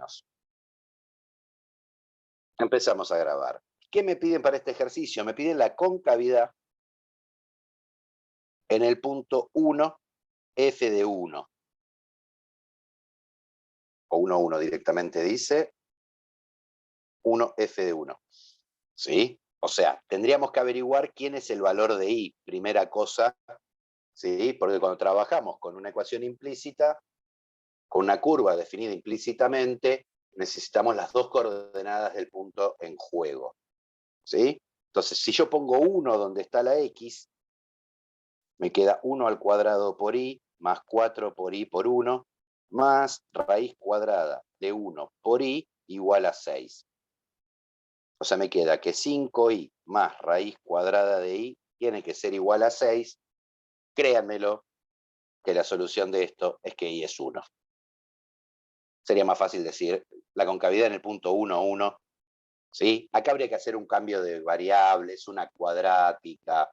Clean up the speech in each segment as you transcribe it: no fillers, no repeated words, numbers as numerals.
menos. Empezamos a grabar. ¿Qué me piden para este ejercicio? Me piden la concavidad en el punto 1, f de 1. O 1, 1 directamente dice 1, f de 1. ¿Sí? O sea, tendríamos que averiguar quién es el valor de i, primera cosa, ¿sí? Porque cuando trabajamos con una ecuación implícita, con una curva definida implícitamente, necesitamos las dos coordenadas del punto en juego, ¿sí? Entonces, si yo pongo 1 donde está la x, me queda 1 al cuadrado por i, más 4 por i por 1, más raíz cuadrada de 1 por i igual a 6. O sea, me queda que 5i más raíz cuadrada de i tiene que ser igual a 6. Créanmelo, que la solución de esto es que i es 1. Sería más fácil decir la concavidad en el punto 1, 1. ¿Sí? Acá habría que hacer un cambio de variables, una cuadrática.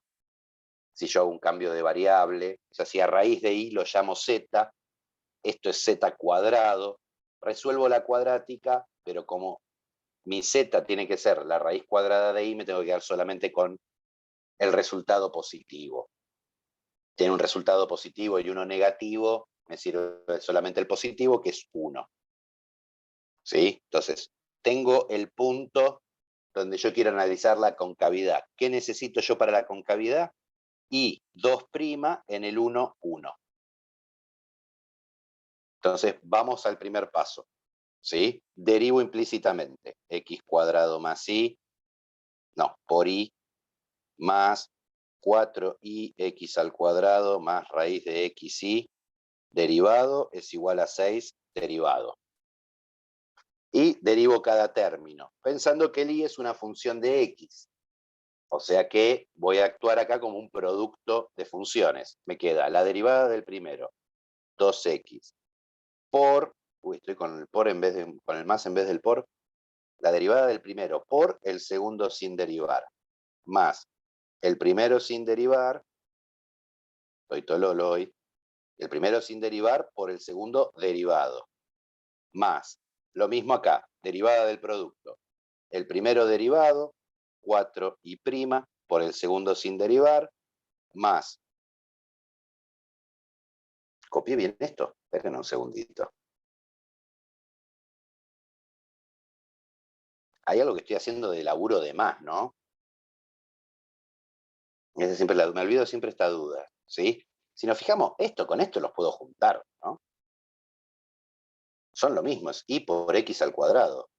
Si yo hago un cambio de variable, o sea, si a raíz de i lo llamo z, esto es z cuadrado, resuelvo la cuadrática, pero como mi z tiene que ser la raíz cuadrada de i, me tengo que quedar solamente con el resultado positivo. Tiene un resultado positivo y uno negativo, me sirve solamente el positivo, que es 1. ¿Sí? Entonces, tengo el punto donde yo quiero analizar la concavidad. ¿Qué necesito yo para la concavidad? I 2' en el 1, 1. Entonces, vamos al primer paso. ¿Sí? Derivo implícitamente. X cuadrado más i, no, por i, más 4i x al cuadrado más raíz de xi, derivado es igual a 6, derivado. Y derivo cada término, pensando que el i es una función de x. O sea que voy a actuar acá como un producto de funciones. Me queda la derivada del primero, 2x, por, estoy con el por en vez de, con el más en vez del por, la derivada del primero por el segundo sin derivar, más el primero sin derivar, estoy tololo hoy, el primero sin derivar por el segundo derivado, más, lo mismo acá, derivada del producto, el primero derivado, 4i' por el segundo sin derivar, más, copié bien esto, esperen un segundito. Hay algo que estoy haciendo de laburo de más, ¿no? Esa siempre me olvido siempre esta duda, ¿sí? Si nos fijamos, esto con esto los puedo juntar, ¿no? Son lo mismo, es i por x al cuadrado.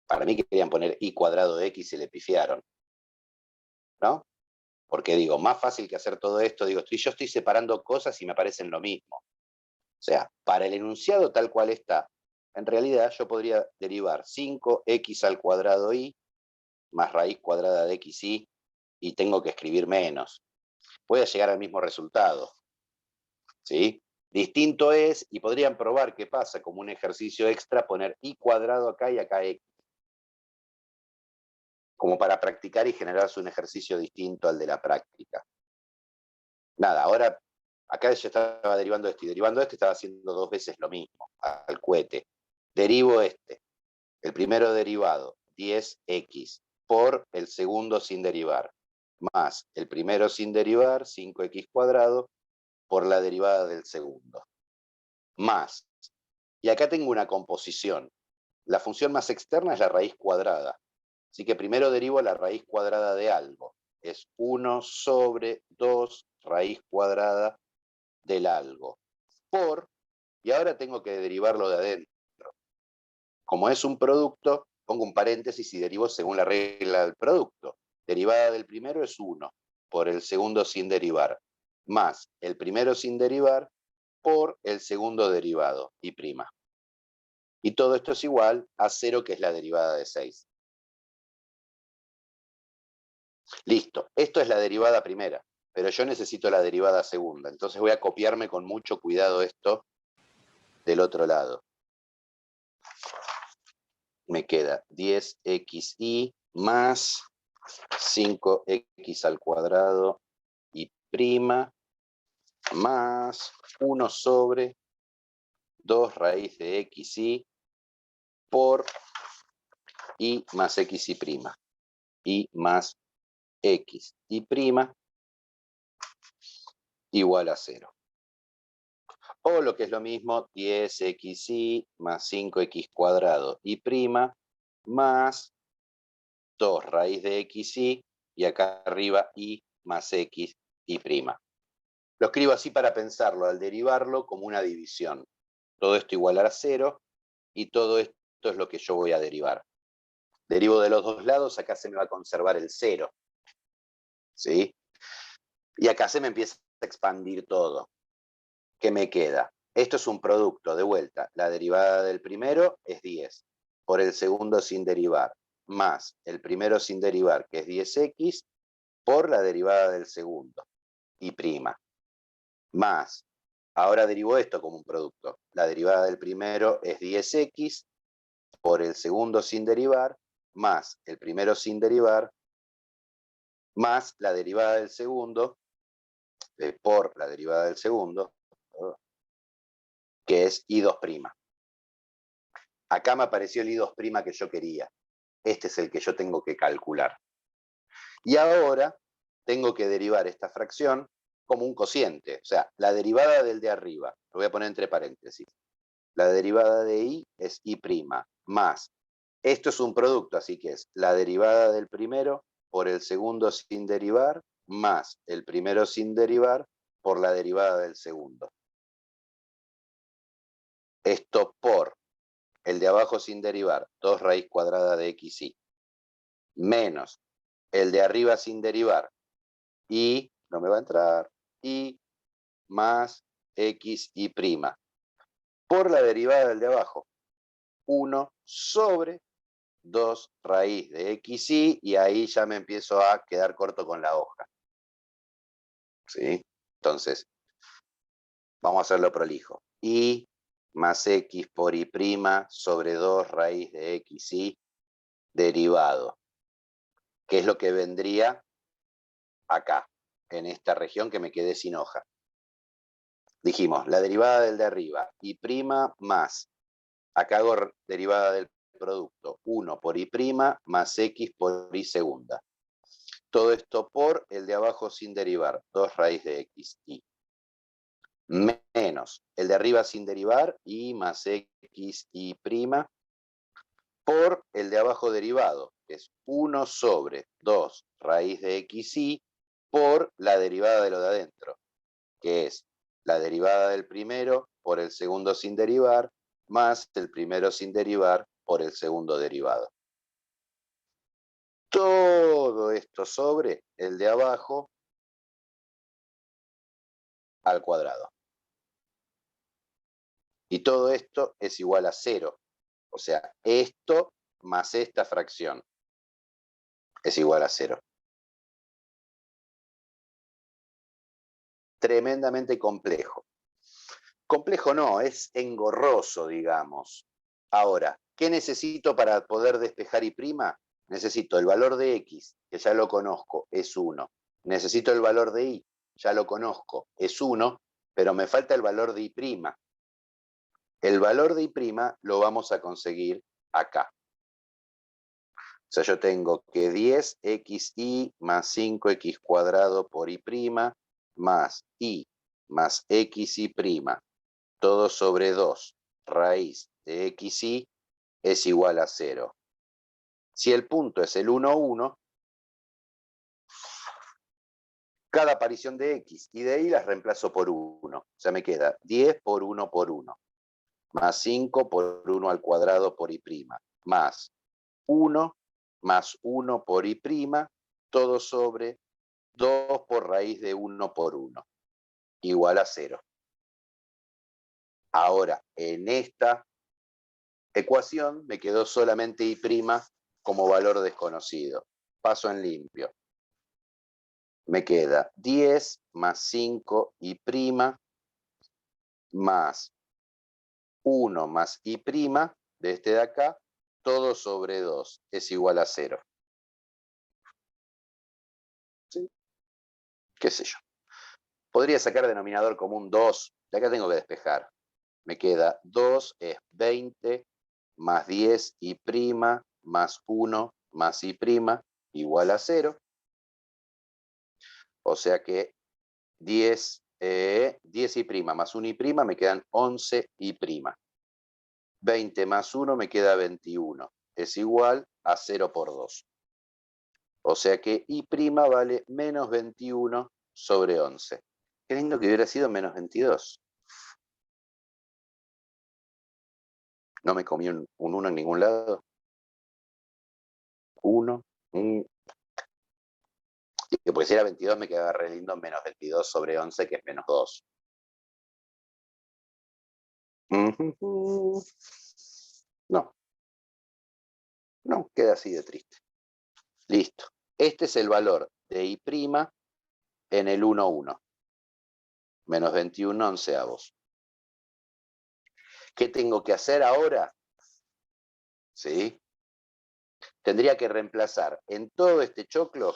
Para mí querían poner i cuadrado de x y le pifiaron, ¿no? Porque digo, más fácil que hacer todo esto, digo, yo estoy separando cosas y me parecen lo mismo. O sea, para el enunciado tal cual está, en realidad yo podría derivar 5x al cuadrado i más raíz cuadrada de xi y tengo que escribir menos. Voy a llegar al mismo resultado, ¿sí? Distinto es, y podrían probar qué pasa como un ejercicio extra, poner i cuadrado acá y acá x, como para practicar y generarse un ejercicio distinto al de la práctica. Nada, ahora, acá yo estaba derivando esto y derivando esto, estaba haciendo 2 veces lo mismo, al cohete. Derivo este, el primero derivado, 10x, por el segundo sin derivar, más el primero sin derivar, 5x cuadrado, por la derivada del segundo, más. Y acá tengo una composición. La función más externa es la raíz cuadrada. Así que primero derivo la raíz cuadrada de algo. Es 1 sobre 2 raíz cuadrada del algo. Por, y ahora tengo que derivarlo de adentro. Como es un producto, pongo un paréntesis y derivo según la regla del producto. Derivada del primero es 1, por el segundo sin derivar, más el primero sin derivar por el segundo derivado, y prima. Y todo esto es igual a 0, que es la derivada de 6. Listo, esto es la derivada primera, pero yo necesito la derivada segunda. Entonces voy a copiarme con mucho cuidado esto del otro lado. Me queda 10xi más 5x al cuadrado y prima más 1 sobre 2 raíz de xy por y más xy prima. Y más x y prima igual a 0. O lo que es lo mismo, 10xy más 5x cuadrado y prima más 2 raíz de xy y acá arriba y más x y prima. Lo escribo así para pensarlo, al derivarlo como una división. Todo esto igualará a 0 y todo esto es lo que yo voy a derivar. Derivo de los dos lados, acá se me va a conservar el 0. ¿Sí? Y acá se me empieza a expandir todo. ¿Qué me queda? Esto es un producto, de vuelta. La derivada del primero es 10, por el segundo sin derivar, más el primero sin derivar, que es 10x, por la derivada del segundo, y prima. Más, ahora derivo esto como un producto. La derivada del primero es 10x, por el segundo sin derivar, más el primero sin derivar, más la derivada del segundo, por la derivada del segundo, que es I2'. Acá me apareció el I2' que yo quería. Este es el que yo tengo que calcular. Y ahora tengo que derivar esta fracción como un cociente. O sea, la derivada del de arriba, lo voy a poner entre paréntesis. La derivada de I es I' más. Esto es un producto, así que es la derivada del primero por el segundo sin derivar, más el primero sin derivar por la derivada del segundo. Esto por el de abajo sin derivar, 2 raíz cuadrada de xy, menos el de arriba sin derivar, y, no me va a entrar, y más x y prima, por la derivada del de abajo, 1 sobre 2 raíz de xy, y ahí ya me empiezo a quedar corto con la hoja. ¿Sí? Entonces, vamos a hacerlo prolijo. Y más x por y prima sobre 2 raíz de xy derivado, que es lo que vendría acá, en esta región que me quedé sin hoja. Dijimos, la derivada del de arriba, y prima más, acá hago derivada del producto, 1 por y prima más x por y segunda. Todo esto por el de abajo sin derivar, 2 raíz de x, y menos el de arriba sin derivar, y más x y prima, por el de abajo derivado, que es 1 sobre 2 raíz de xy, por la derivada de lo de adentro, que es la derivada del primero por el segundo sin derivar, más el primero sin derivar por el segundo derivado. Todo esto sobre el de abajo al cuadrado. Y todo esto es igual a 0. O sea, esto más esta fracción es igual a 0. Tremendamente complejo. Complejo no, es engorroso, digamos. Ahora, ¿qué necesito para poder despejar y prima? Necesito el valor de x, que ya lo conozco, es 1. Necesito el valor de y, ya lo conozco, es 1, pero me falta el valor de y prima. El valor de y prima lo vamos a conseguir acá. O sea, yo tengo que 10xy más 5x cuadrado por y prima más y más xy prima, todo sobre 2 raíz de xy es igual a 0. Si el punto es el 1, 1, cada aparición de x y de y las reemplazo por 1. O sea, me queda 10 por 1 por 1, más 5 por 1 al cuadrado por y prima, más 1 más 1 por y prima, todo sobre 2 por raíz de 1 por 1, igual a 0. Ahora, en esta ecuación me quedó solamente y prima como valor desconocido. Paso en limpio. Me queda 10 más 5 y prima más 1 más y prima de este de acá, todo sobre 2 es igual a 0. ¿Sí? ¿Qué sé yo? Podría sacar denominador común 2. De acá tengo que despejar. Me queda 2 es 20 más 10 y prima más 1 más y prima igual a 0. O sea que 10 y prima más 1 y prima me quedan 11 y prima. 20 más 1 me queda 21. Es igual a 0 por 2. O sea que y prima vale menos 21 sobre 11. Qué lindo que hubiera sido menos 22. No me comí un 1 en ningún lado. 1. Que pues si era 22 me quedaba re lindo menos 22 sobre 11, que es menos 2. No, no, queda así de triste. Listo. Este es el valor de I' en el 1, 1. Menos 21 onceavos. ¿Qué tengo que hacer ahora? ¿Sí? Tendría que reemplazar en todo este choclo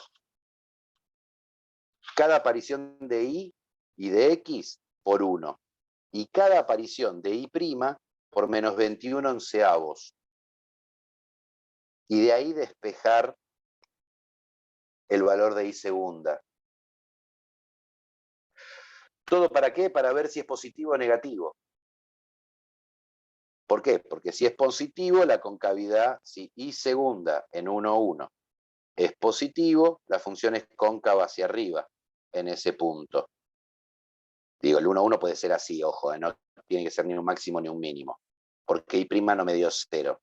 cada aparición de Y y de X por 1. Y cada aparición de Y' por menos 21 onceavos. Y de ahí despejar el valor de I segunda. ¿Todo para qué? Para ver si es positivo o negativo. ¿Por qué? Porque si es positivo, la concavidad, si I segunda en 1, 1 es positivo, la función es cóncava hacia arriba en ese punto. Digo, el 1, 1 puede ser así, ojo, no tiene que ser ni un máximo ni un mínimo, porque I' no me dio 0.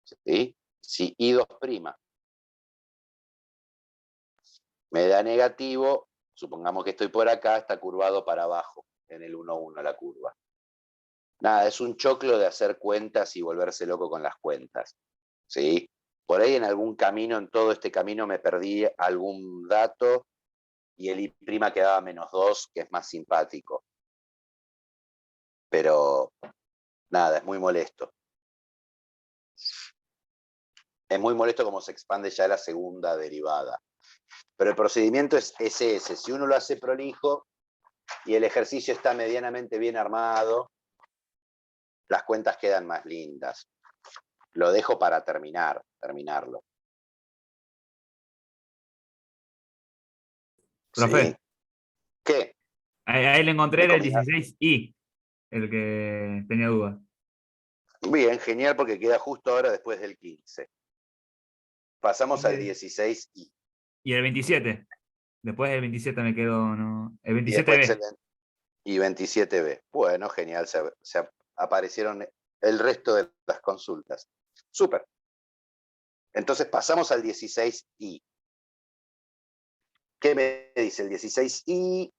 ¿Sí? Si I2' me da negativo, supongamos que estoy por acá, está curvado para abajo, en el 1, 1 la curva. Nada, es un choclo de hacer cuentas y volverse loco con las cuentas. ¿Sí? Por ahí en algún camino, en todo este camino me perdí algún dato y el I' quedaba menos 2, que es más simpático. Pero nada, es muy molesto. Es muy molesto cómo se expande ya la segunda derivada. Pero el procedimiento es ese. Si uno lo hace prolijo y el ejercicio está medianamente bien armado, las cuentas quedan más lindas. Lo dejo para terminarlo. Profe, ¿Sí? ¿Qué? ahí le encontré ¿Me el comí? 16i, el que tenía duda. Bien, genial, porque queda justo ahora después del 15. Pasamos al Y 16i. el 27. Después del 27 me quedo, ¿no? El Y después 27b. y 27b. Bueno, genial, se aparecieron el resto de las consultas. Súper. Entonces pasamos al 16i. ¿Qué me dice el 16i?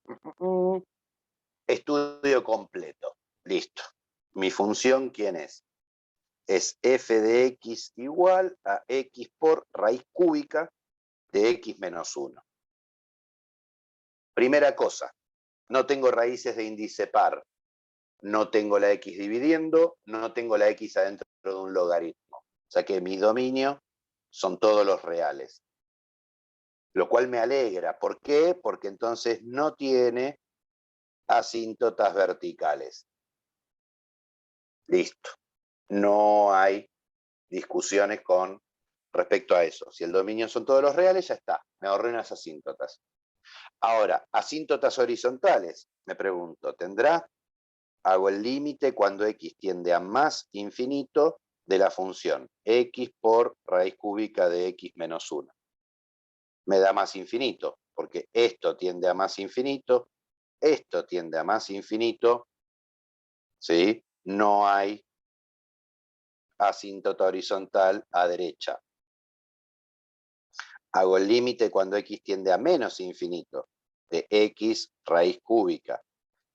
Estudio completo. Listo. Mi función, ¿quién es? Es f de x igual a x por raíz cúbica de x menos 1. Primera cosa, no tengo raíces de índice par. No tengo la x dividiendo, no tengo la x adentro de un logaritmo. O sea que mi dominio son todos los reales. Lo cual me alegra. ¿Por qué? Porque entonces no tiene asíntotas verticales. Listo. No hay discusiones con respecto a eso. Si el dominio son todos los reales, ya está. Me ahorré unas asíntotas. Ahora, asíntotas horizontales, me pregunto, ¿tendrá? Hago el límite cuando x tiende a más infinito de la función x por raíz cúbica de x menos 1. Me da más infinito, porque esto tiende a más infinito, esto tiende a más infinito, ¿sí? No hay asíntota horizontal a derecha. Hago el límite cuando x tiende a menos infinito, de x raíz cúbica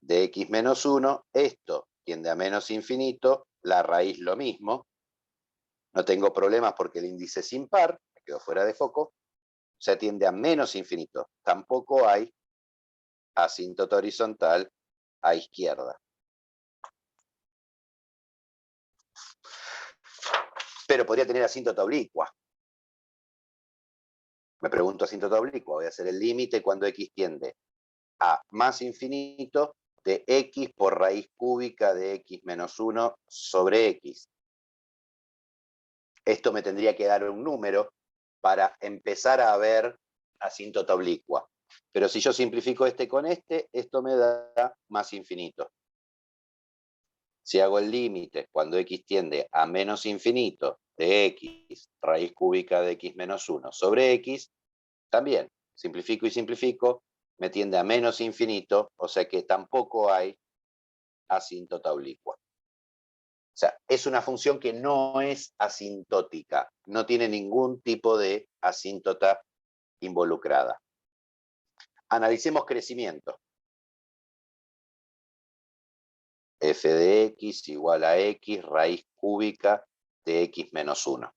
de x menos 1, esto tiende a menos infinito, la raíz lo mismo. No tengo problemas porque el índice es impar, me quedo fuera de foco, se tiende a menos infinito. Tampoco hay asíntota horizontal a izquierda. Pero podría tener asíntota oblicua. Me pregunto asíntota oblicua, voy a hacer el límite cuando x tiende a más infinito de x por raíz cúbica de x menos 1 sobre x. Esto me tendría que dar un número para empezar a ver asíntota oblicua. Pero si yo simplifico este con este, esto me da más infinito. Si hago el límite cuando x tiende a menos infinito de x raíz cúbica de x menos 1 sobre x, también simplifico y simplifico, me tiende a menos infinito, o sea que tampoco hay asíntota oblicua. O sea, es una función que no es asintótica, no tiene ningún tipo de asíntota involucrada. Analicemos crecimiento. F de x igual a x raíz cúbica de x menos 1.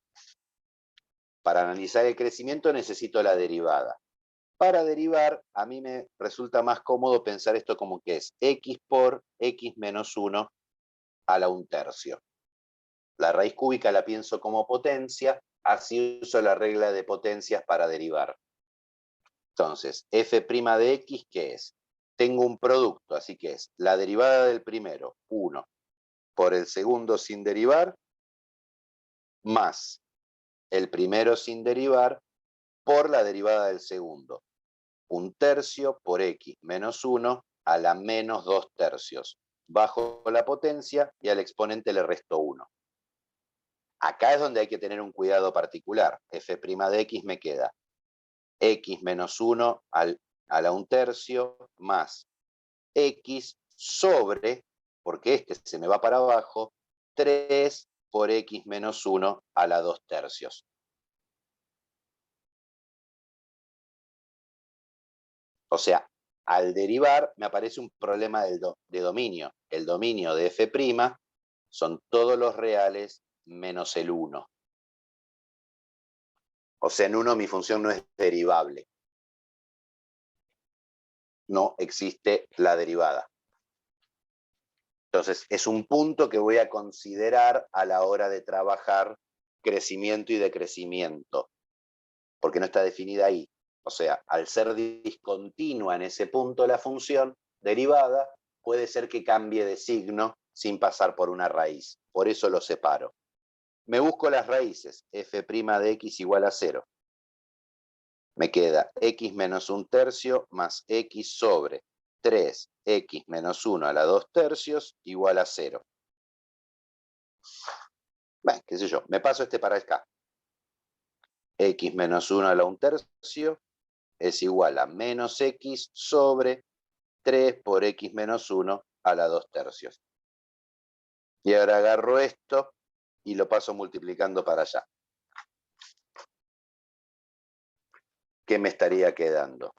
Para analizar el crecimiento necesito la derivada. Para derivar, a mí me resulta más cómodo pensar esto como que es x por x menos 1 a la 1/3. La raíz cúbica la pienso como potencia, así uso la regla de potencias para derivar. Entonces, f' de x, ¿qué es? Tengo un producto, así que es la derivada del primero, 1, por el segundo sin derivar, más el primero sin derivar por la derivada del segundo. 1/3 por x menos 1 a la menos 2/3. Bajo la potencia y al exponente le resto 1. Acá es donde hay que tener un cuidado particular. F' de x me queda x menos 1 a la 1/3 más x sobre, porque este se me va para abajo, 3 por x menos 1 a la 2/3. O sea, al derivar me aparece un problema de dominio. El dominio de f' son todos los reales menos el 1. O sea, en 1 mi función no es derivable. No existe la derivada. Entonces, es un punto que voy a considerar a la hora de trabajar crecimiento y decrecimiento, porque no está definida ahí. O sea, al ser discontinua en ese punto la función derivada, puede ser que cambie de signo sin pasar por una raíz. Por eso lo separo. Me busco las raíces. F' de x igual a 0. Me queda x menos 1/3 más x sobre 3x menos 1 a la 2/3 igual a 0. Bueno, qué sé yo, me paso este para acá. X menos 1 a la 1/3 es igual a menos x sobre 3 por x menos 1 a la 2/3. Y ahora agarro esto y lo paso multiplicando para allá. ¿Qué me estaría quedando?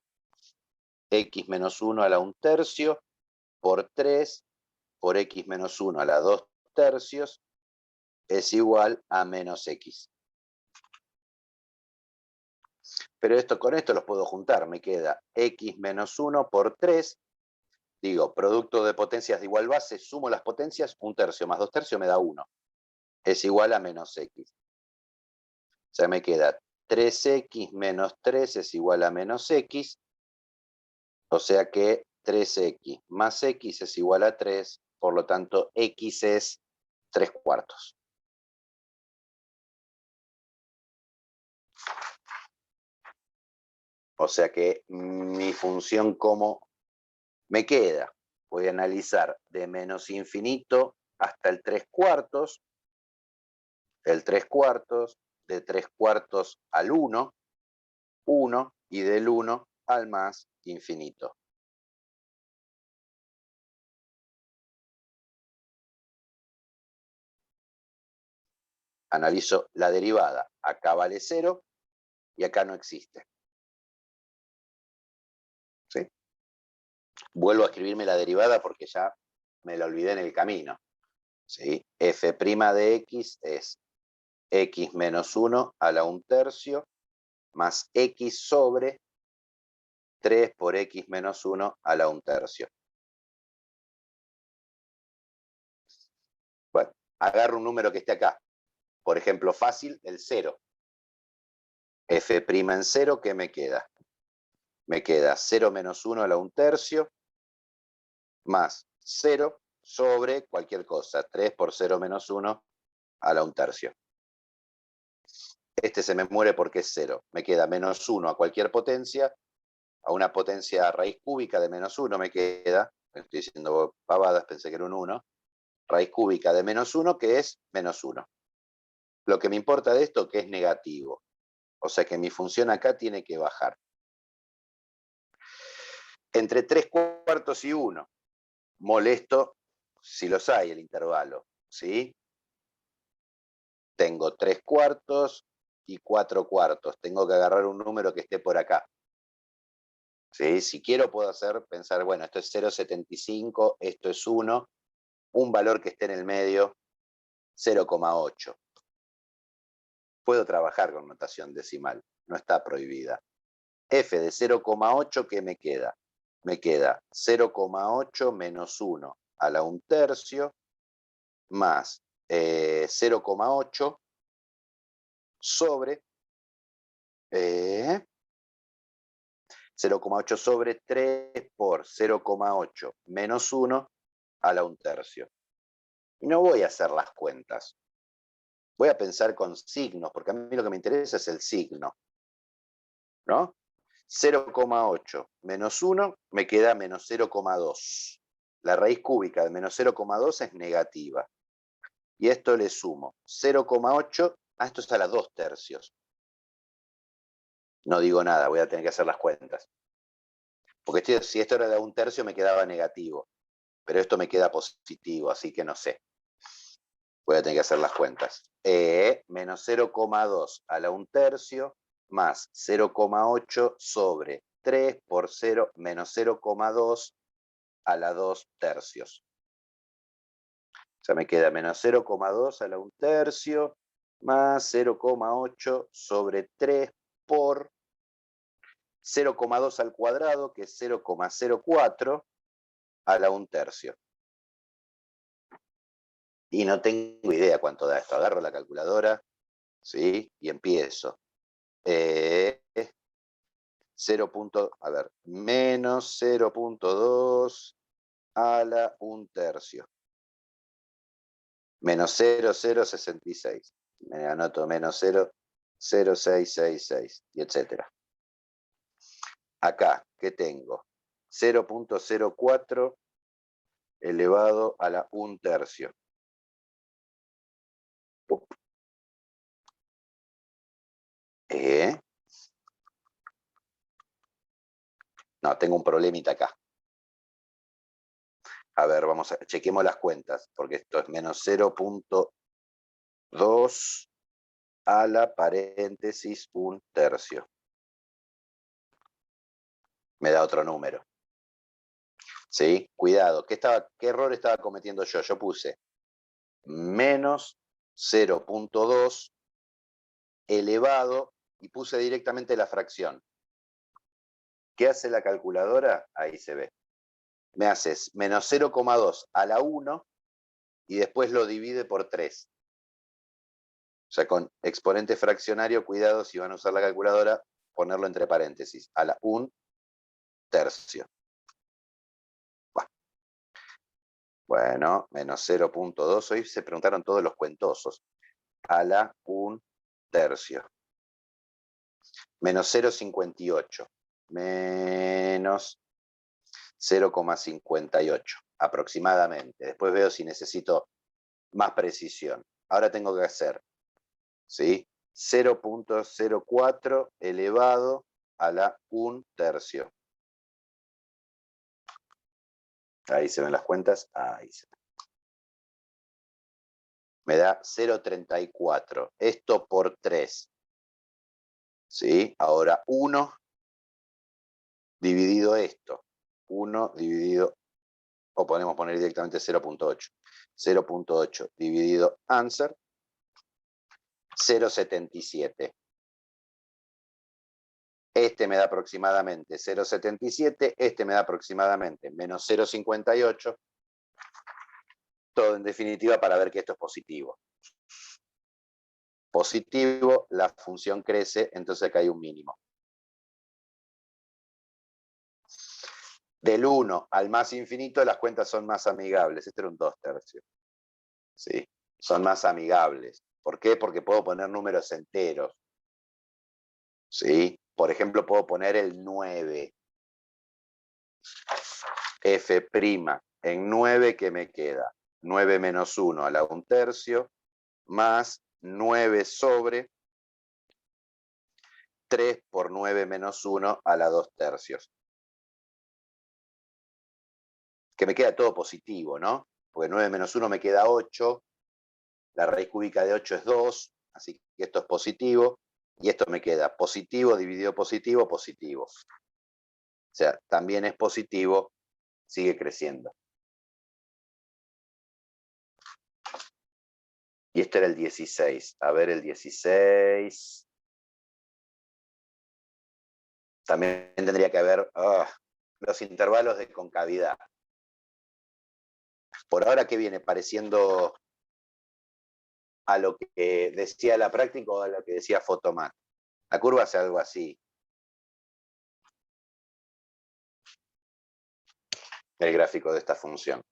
X menos 1 a la 1/3 por 3 por x menos 1 a la 2/3 es igual a menos x. Pero esto con esto los puedo juntar. Me queda x menos 1 por 3. Digo, producto de potencias de igual base, sumo las potencias, 1/3 más 2/3 me da 1. Es igual a menos x. O sea, me queda 3x menos 3 es igual a menos x. O sea que 3x más x es igual a 3. Por lo tanto, x es 3/4. O sea que mi función como me queda, voy a analizar de menos infinito hasta el 3/4, el 3/4, de 3/4 al 1, 1 y del 1 al más infinito. Analizo la derivada, acá vale 0 y acá no existe. ¿Sí? Vuelvo a escribirme la derivada porque ya me la olvidé en el camino. ¿Sí? F' de x es x menos 1 a la 1/3 más x sobre 3 por x menos 1 a la 1/3. Bueno, agarro un número que esté acá. Por ejemplo, fácil, el 0. F' en 0, ¿qué me queda? Me queda 0 menos 1 a la 1/3 más 0 sobre cualquier cosa. 3 por 0 menos 1 a la 1/3. Este se me muere porque es 0. Me queda menos 1 a cualquier potencia. A una potencia raíz cúbica de menos 1 me queda. Estoy diciendo pavadas, pensé que era un 1. Raíz cúbica de menos 1, que es menos 1. Lo que me importa de esto, que es negativo. O sea que mi función acá tiene que bajar. Entre 3/4 y 1. Molesto si los hay el intervalo. ¿Sí? Tengo 3/4 y 4/4. Tengo que agarrar un número que esté por acá. ¿Sí? Si quiero puedo pensar, bueno, esto es 0,75, esto es 1, un valor que esté en el medio, 0,8. Puedo trabajar con notación decimal, no está prohibida. F de 0,8, ¿qué me queda? Me queda 0,8 menos 1 a la 1/3 más 0,8 sobre 0,8 sobre 3 por 0,8 menos 1 a la 1/3. Y no voy a hacer las cuentas. Voy a pensar con signos, porque a mí lo que me interesa es el signo. ¿No? 0,8 menos 1 me queda menos 0,2. La raíz cúbica de menos 0,2 es negativa. Y esto le sumo 0,8, esto es a las 2/3. No digo nada, voy a tener que hacer las cuentas. Porque si esto era de 1/3 me quedaba negativo. Pero esto me queda positivo, así que no sé. Voy a tener que hacer las cuentas. Menos 0,2 a la 1/3 más 0,8 sobre 3 por 0 menos 0,2 a la 2/3. O sea, me queda menos 0,2 a la 1/3 más 0,8 sobre 3 por 0,2 al cuadrado, que es 0,04 a la 1/3. Y no tengo idea cuánto da esto. Agarro la calculadora, ¿sí? Y empiezo. 0, menos 0,2 a la 1/3. Menos 0,066. Me anoto menos 0,0666, y etcétera. Acá, ¿qué tengo? 0,04 elevado a la 1/3. No, tengo un problemita acá. A ver, chequemos las cuentas, porque esto es menos 0,2 a la paréntesis 1/3. Me da otro número. ¿Sí? Cuidado, ¿qué error estaba cometiendo yo? Yo puse menos 0,2 elevado y puse directamente la fracción. ¿Qué hace la calculadora? Ahí se ve. Me haces menos 0,2 a la 1 y después lo divide por 3. O sea, con exponente fraccionario, cuidado si van a usar la calculadora, ponerlo entre paréntesis, a la 1/3. Bueno, menos 0,2. Hoy se preguntaron todos los cuentosos. A la 1/3. Menos 0,58. Menos 0,58 aproximadamente. Después veo si necesito más precisión. Ahora tengo que hacer, ¿sí? 0,04 elevado a la 1/3. Ahí se ven las cuentas. Ahí se ven. Me da 0,34. Esto por 3. ¿Sí? Ahora 1 dividido esto. 1 dividido, o podemos poner directamente 0,8. 0,8 dividido answer, 0,77. Este me da aproximadamente 0,77, este me da aproximadamente menos 0,58. Todo en definitiva para ver que esto es positivo. Positivo, la función crece, entonces acá hay un mínimo. Del 1 al más infinito las cuentas son más amigables. Este era un 2/3. ¿Sí? Son más amigables. ¿Por qué? Porque puedo poner números enteros. ¿Sí? Por ejemplo, puedo poner el 9. F'. En 9, ¿qué me queda? 9 menos 1 a la 1/3 más 9 sobre 3 por 9 menos 1 a la 2/3. Que me queda todo positivo, ¿no? Porque 9 menos 1 me queda 8, la raíz cúbica de 8 es 2, así que esto es positivo, y esto me queda positivo dividido positivo, positivo. O sea, también es positivo, sigue creciendo. Y este era el 16. A ver, el 16. También tendría que haber los intervalos de concavidad. Por ahora, ¿qué viene? Pareciendo a lo que decía la práctica o a lo que decía Photomat. La curva hace algo así. El gráfico de esta función.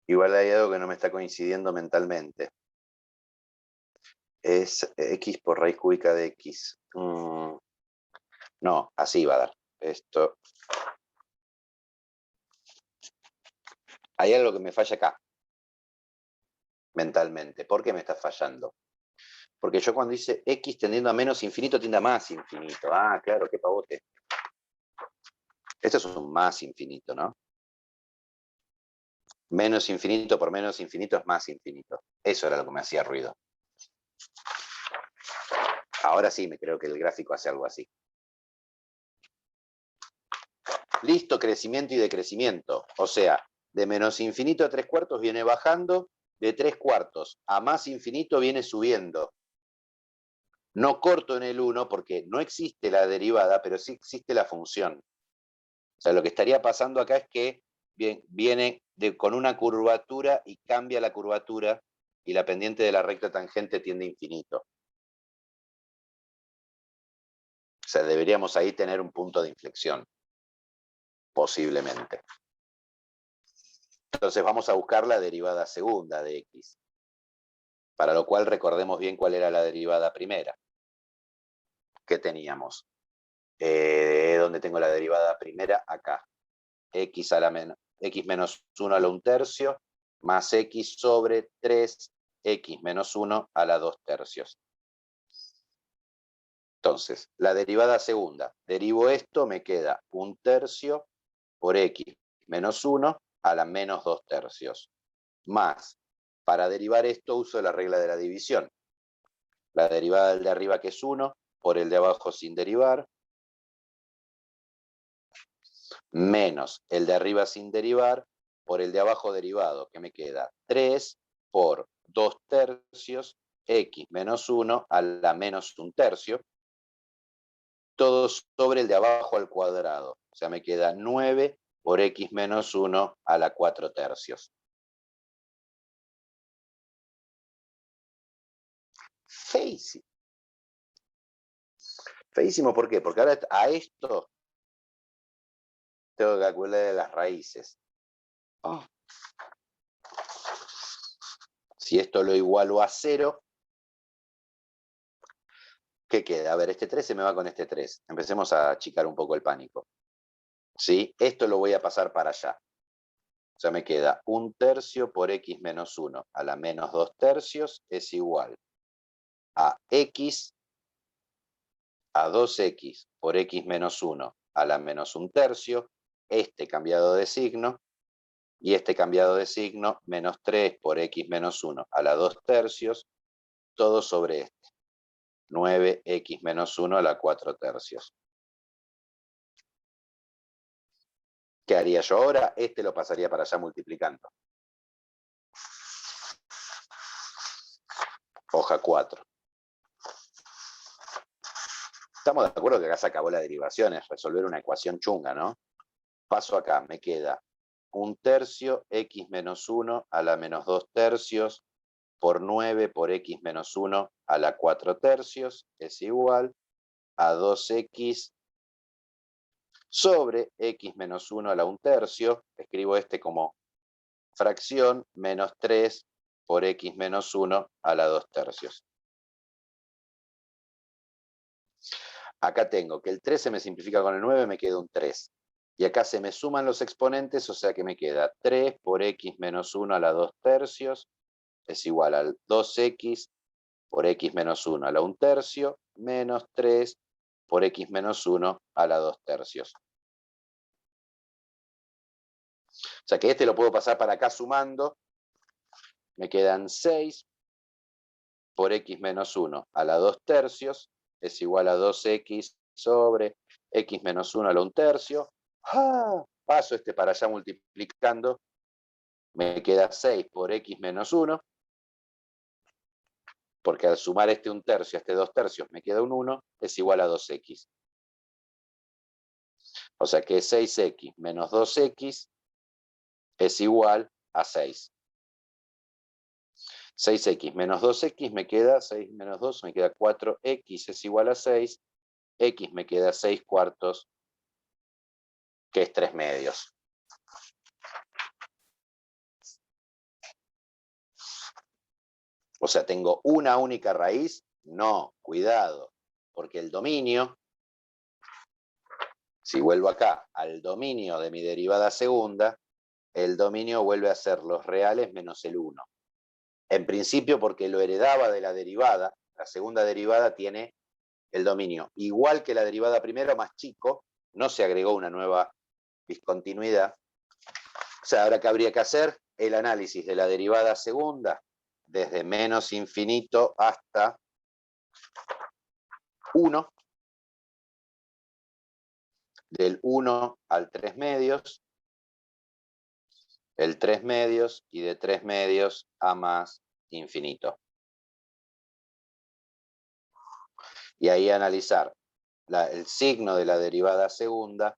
Igual hay algo que no me está coincidiendo mentalmente. Es x por raíz cúbica de x. No, así va a dar. Esto. Hay algo que me falla acá. Mentalmente. ¿Por qué me está fallando? Porque yo cuando dice x tendiendo a menos infinito, tiende a más infinito. Ah, claro, qué pavote. Esto es un más infinito, ¿no? Menos infinito por menos infinito es más infinito. Eso era lo que me hacía ruido. Ahora sí me creo que el gráfico hace algo así. Listo, crecimiento y decrecimiento. O sea, de menos infinito a 3/4 viene bajando, de 3/4 a más infinito viene subiendo. No corto en el 1 porque no existe la derivada, pero sí existe la función. O sea, lo que estaría pasando acá es que viene con una curvatura y cambia la curvatura y la pendiente de la recta tangente tiende a infinito. O sea, deberíamos ahí tener un punto de inflexión, posiblemente. Entonces vamos a buscar la derivada segunda de x, para lo cual recordemos bien cuál era la derivada primera. ¿Qué teníamos? ¿Dónde tengo la derivada primera? Acá. X menos 1 a la 1/3 más x sobre 3x menos 1 a la 2/3. Entonces, la derivada segunda. Derivo esto, me queda 1/3 por x menos 1 a la menos 2/3. Más, para derivar esto uso la regla de la división. La derivada del de arriba, que es 1, por el de abajo sin derivar, menos el de arriba sin derivar, por el de abajo derivado, que me queda 3 por 2/3, x menos 1 a la menos 1/3, todo sobre el de abajo al cuadrado. O sea, me queda 9 por x menos 1 a la 4/3. Feísimo. Feísimo, ¿por qué? Porque ahora a esto tengo que calcular las raíces. Oh. Si esto lo igualo a 0, ¿qué queda? A ver, este 3 se me va con este 3. Empecemos a achicar un poco el pánico. ¿Sí? Esto lo voy a pasar para allá. O sea, me queda 1/3 por x menos 1 a la menos 2/3 es igual a x a 2x por x menos 1 a la menos 1/3, este cambiado de signo, y este cambiado de signo, menos 3 por x menos 1 a la 2/3, todo sobre este. 9x menos 1 a la 4/3. ¿Qué haría yo ahora? Este lo pasaría para allá multiplicando. Hoja 4. Estamos de acuerdo que acá se acabó la derivación, es resolver una ecuación chunga, ¿no? Paso acá, me queda 1/3 x menos 1 a la menos 2/3 por 9 por x menos 1 a la 4/3 es igual a 2x sobre x menos 1 a la 1/3, escribo este como fracción, menos 3 por x menos 1 a la 2/3. Acá tengo que el 3 se me simplifica con el 9, me queda un 3. Y acá se me suman los exponentes, o sea que me queda 3 por x menos 1 a la 2/3 es igual al 2x por x menos 1 a la 1/3 menos 3 por x menos 1 a la 2/3. O sea que este lo puedo pasar para acá sumando. Me quedan 6 por x menos 1 a la 2/3 es igual a 2x sobre x menos 1 a la 1/3. ¡Ah! Paso este para allá multiplicando. Me queda 6 por x menos 1. Porque al sumar este 1/3 a este 2/3 me queda un 1, es igual a 2x. O sea que 6x menos 2x es igual a 6. 6x menos 2x me queda, 6 menos 2 me queda 4x es igual a 6, x me queda 6/4, que es 3/2. O sea, ¿tengo una única raíz? No, cuidado, porque el dominio, si vuelvo acá al dominio de mi derivada segunda, el dominio vuelve a ser los reales menos el 1. En principio porque lo heredaba de la derivada, la segunda derivada tiene el dominio igual que la derivada primera, más chico, no se agregó una nueva discontinuidad. O sea, ahora que habría que hacer el análisis de la derivada segunda desde menos infinito hasta 1, del 1 al 3/2, el 3/2 y de 3/2 a más infinito. Y ahí analizar el signo de la derivada segunda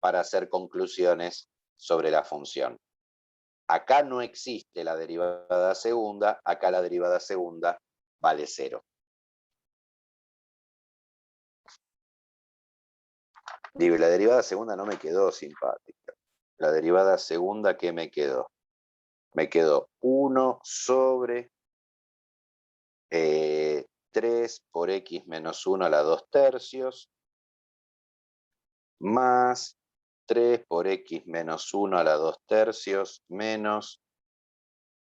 para hacer conclusiones sobre la función. Acá no existe la derivada segunda, acá la derivada segunda vale 0. Digo, la derivada segunda no me quedó simpática. La derivada segunda, ¿qué me quedó? Me quedó 1 sobre 3 por x menos 1 a la 2/3 más 3 por x menos 1 a la 2/3 menos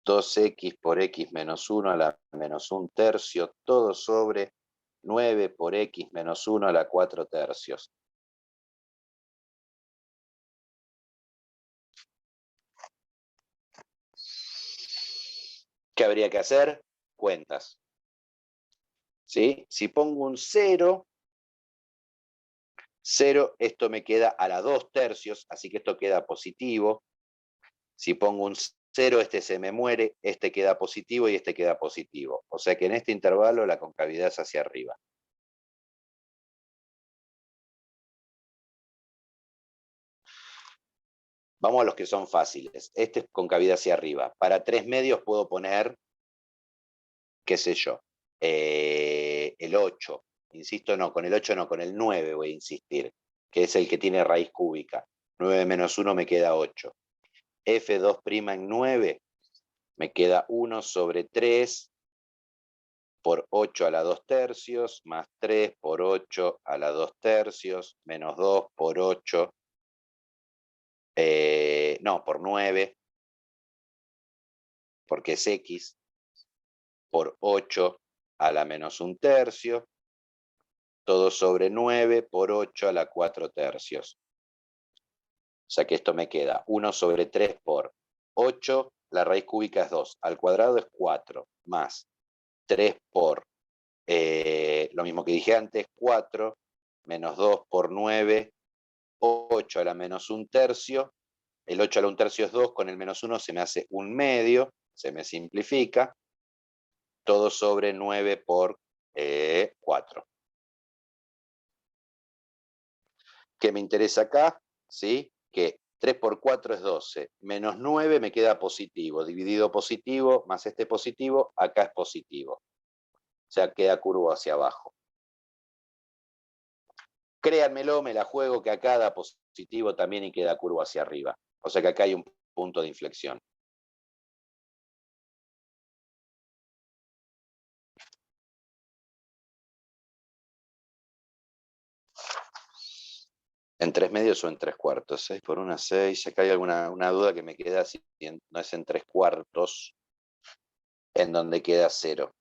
2x por x menos 1 a la menos 1/3, todo sobre 9 por x menos 1 a la 4/3. ¿Qué habría que hacer? Cuentas. ¿Sí? Si pongo un 0, 0, esto me queda a la 2/3, así que esto queda positivo. Si pongo un 0, este se me muere, este queda positivo y este queda positivo. O sea que en este intervalo la concavidad es hacia arriba. Vamos a los que son fáciles. Este es concavidad hacia arriba. Para 3/2 puedo poner, qué sé yo, el 8. Insisto, no, con el 8 no, con el 9 voy a insistir, que es el que tiene raíz cúbica. 9 menos 1 me queda 8. F2' en 9 me queda 1 sobre 3 por 8 a la 2/3, más 3 por 8 a la 2/3, menos 2 por 8, no, por 9, porque es x, por 8 a la menos 1/3, todo sobre 9 por 8 a la 4/3. O sea que esto me queda 1 sobre 3 por 8, la raíz cúbica es 2, al cuadrado es 4, más 3 por, lo mismo que dije antes, 4, menos 2 por 9, 8 a la menos 1/3, el 8 a la 1/3 es 2, con el menos 1 se me hace 1/2, se me simplifica, todo sobre 9 por 4. ¿Qué me interesa acá? ¿Sí? Que 3 por 4 es 12, menos 9 me queda positivo, dividido positivo, más este positivo, acá es positivo. O sea, queda curvo hacia abajo. Créanmelo, me la juego que acá da positivo. positivo también y queda curvo hacia arriba. O sea que acá hay un punto de inflexión. ¿En 3/2 o en 3/4? 6 por 1, 6. Acá hay una duda que me queda si no es en 3/4, en donde queda 0.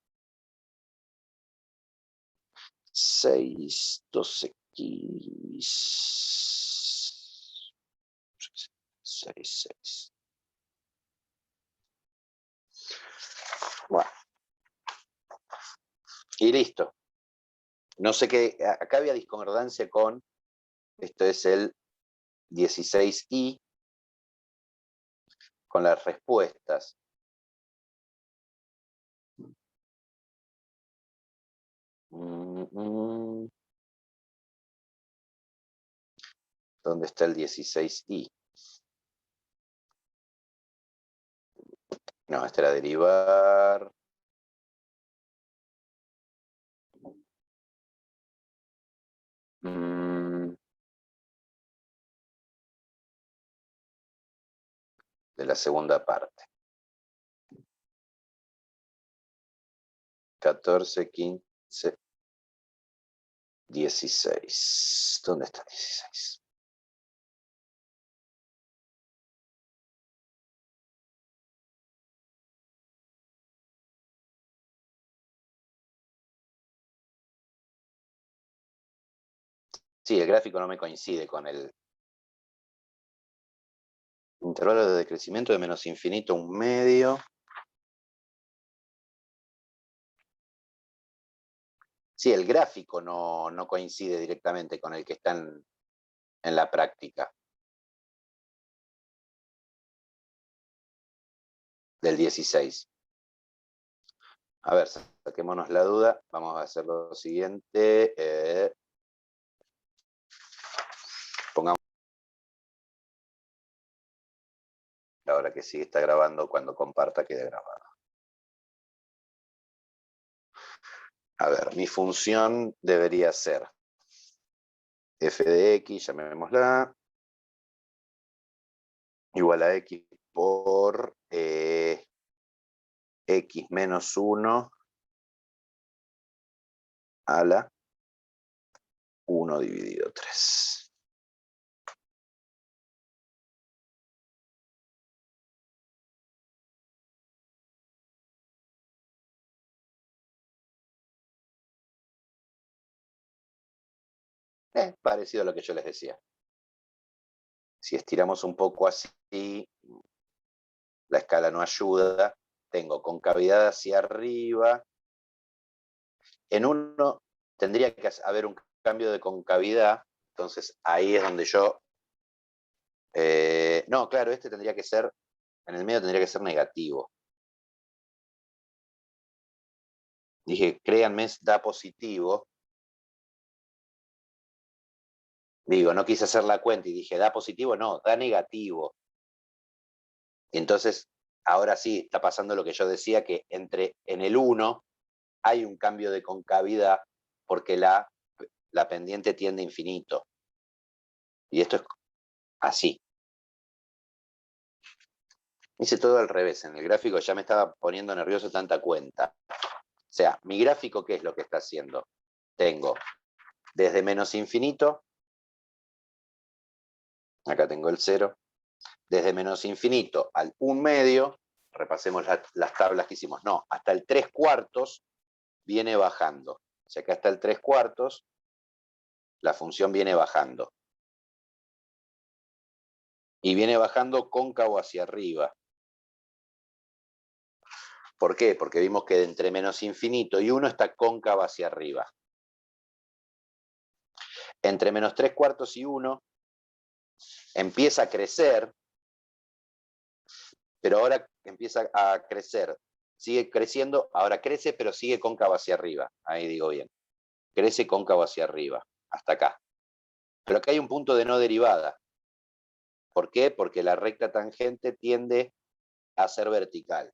6, 2x. 6, 6. Bueno. Y listo. No sé qué. Acá había discordancia con. Esto es el 16i. Con las respuestas. ¿Dónde está el 16i? No, este era derivar. De la segunda parte. 14, 15, 16. ¿Dónde está 16? Sí, el gráfico no me coincide con el intervalo de decrecimiento de menos infinito a 1/2. Sí, el gráfico no coincide directamente con el que está en la práctica. Del 16. A ver, saquémonos la duda. Vamos a hacer lo siguiente. Pongamos. Ahora que sí está grabando, cuando comparta quede grabado. A ver, mi función debería ser f de x, llamémosla, igual a x por x menos 1 a la 1 dividido 3. Parecido a lo que yo les decía. Si estiramos un poco así, la escala no ayuda. Tengo concavidad hacia arriba. En uno tendría que haber un cambio de concavidad. Entonces ahí es donde yo... no, claro, este tendría que ser... En el medio tendría que ser negativo. Dije, créanme, da positivo. Digo, no quise hacer la cuenta y dije, ¿da positivo? No, da negativo. Entonces, ahora sí está pasando lo que yo decía, que en el 1 hay un cambio de concavidad porque la pendiente tiende a infinito. Y esto es así. Hice todo al revés. En el gráfico ya me estaba poniendo nervioso tanta cuenta. O sea, mi gráfico, ¿qué es lo que está haciendo? Tengo desde menos infinito, acá tengo el 0, desde menos infinito al 1/2, repasemos las tablas que hicimos, no, hasta el 3/4 viene bajando. O sea que hasta el 3/4 la función viene bajando. Y viene bajando cóncavo hacia arriba. ¿Por qué? Porque vimos que entre menos infinito y 1 está cóncava hacia arriba. Entre menos 3/4 y 1 empieza a crecer, pero ahora empieza a crecer. Sigue creciendo, ahora crece, pero sigue cóncavo hacia arriba. Ahí digo bien. Crece cóncavo hacia arriba, hasta acá. Pero acá hay un punto de no derivada. ¿Por qué? Porque la recta tangente tiende a ser vertical.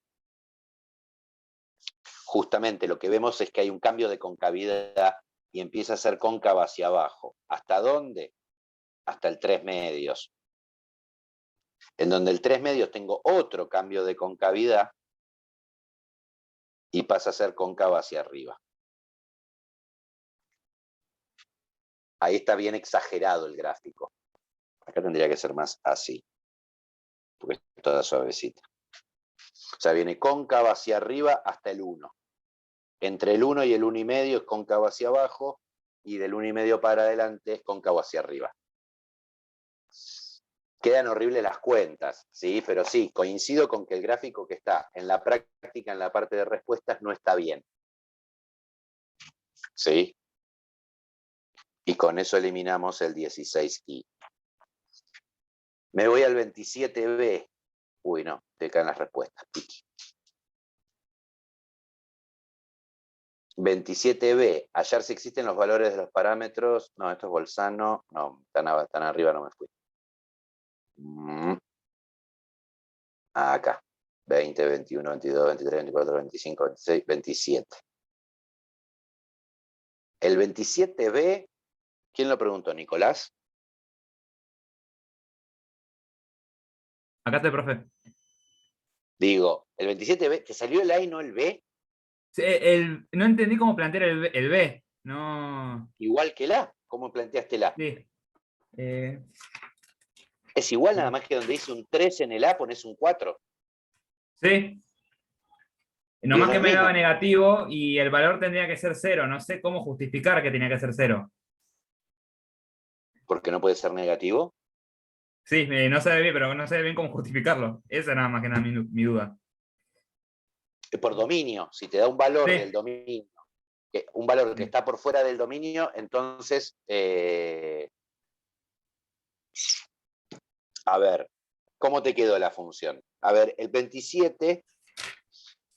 Justamente lo que vemos es que hay un cambio de concavidad y empieza a ser cóncava hacia abajo. ¿Hasta dónde? hasta el 3 medios. En donde el 3 medios tengo otro cambio de concavidad y pasa a ser cóncavo hacia arriba. Ahí está bien exagerado el gráfico. Acá tendría que ser más así, porque es toda suavecita. O sea, viene cóncavo hacia arriba hasta el 1. Entre el 1 y el 1,5 es cóncavo hacia abajo, y del 1,5 para adelante es cóncavo hacia arriba. Quedan horribles las cuentas, ¿sí? Pero sí, coincido con que el gráfico que está en la práctica, en la parte de respuestas, no está bien. ¿Sí? Y con eso eliminamos el 16i. Me voy al 27b. Uy, no, te caen las respuestas. 27b, hallar si existen los valores de los parámetros. No, esto es Bolzano. No, tan arriba no me fui. Acá. 20, 21, 22, 23, 24, 25, 26, 27. El 27b, ¿quién lo preguntó? ¿Nicolás? Acá está el profe. Digo, el 27b, ¿te salió el A y no el B? Sí, no entendí cómo plantear el B. No. Igual que el A. ¿Cómo planteaste el A? Sí. Es igual, nada más que donde dice un 3 en el A pones un 4. Sí. Y es Nomás lo que me mismo. daba negativo y el valor tendría que ser 0. No sé cómo justificar que tenía que ser 0. ¿Por qué no puede ser negativo? Sí, no sé bien, pero no sé bien cómo justificarlo. Esa es nada más que nada mi duda. Por dominio. Si te da un valor del Sí. dominio, un valor que está por fuera del dominio, entonces, a ver, ¿cómo te quedó la función? A ver, el 27,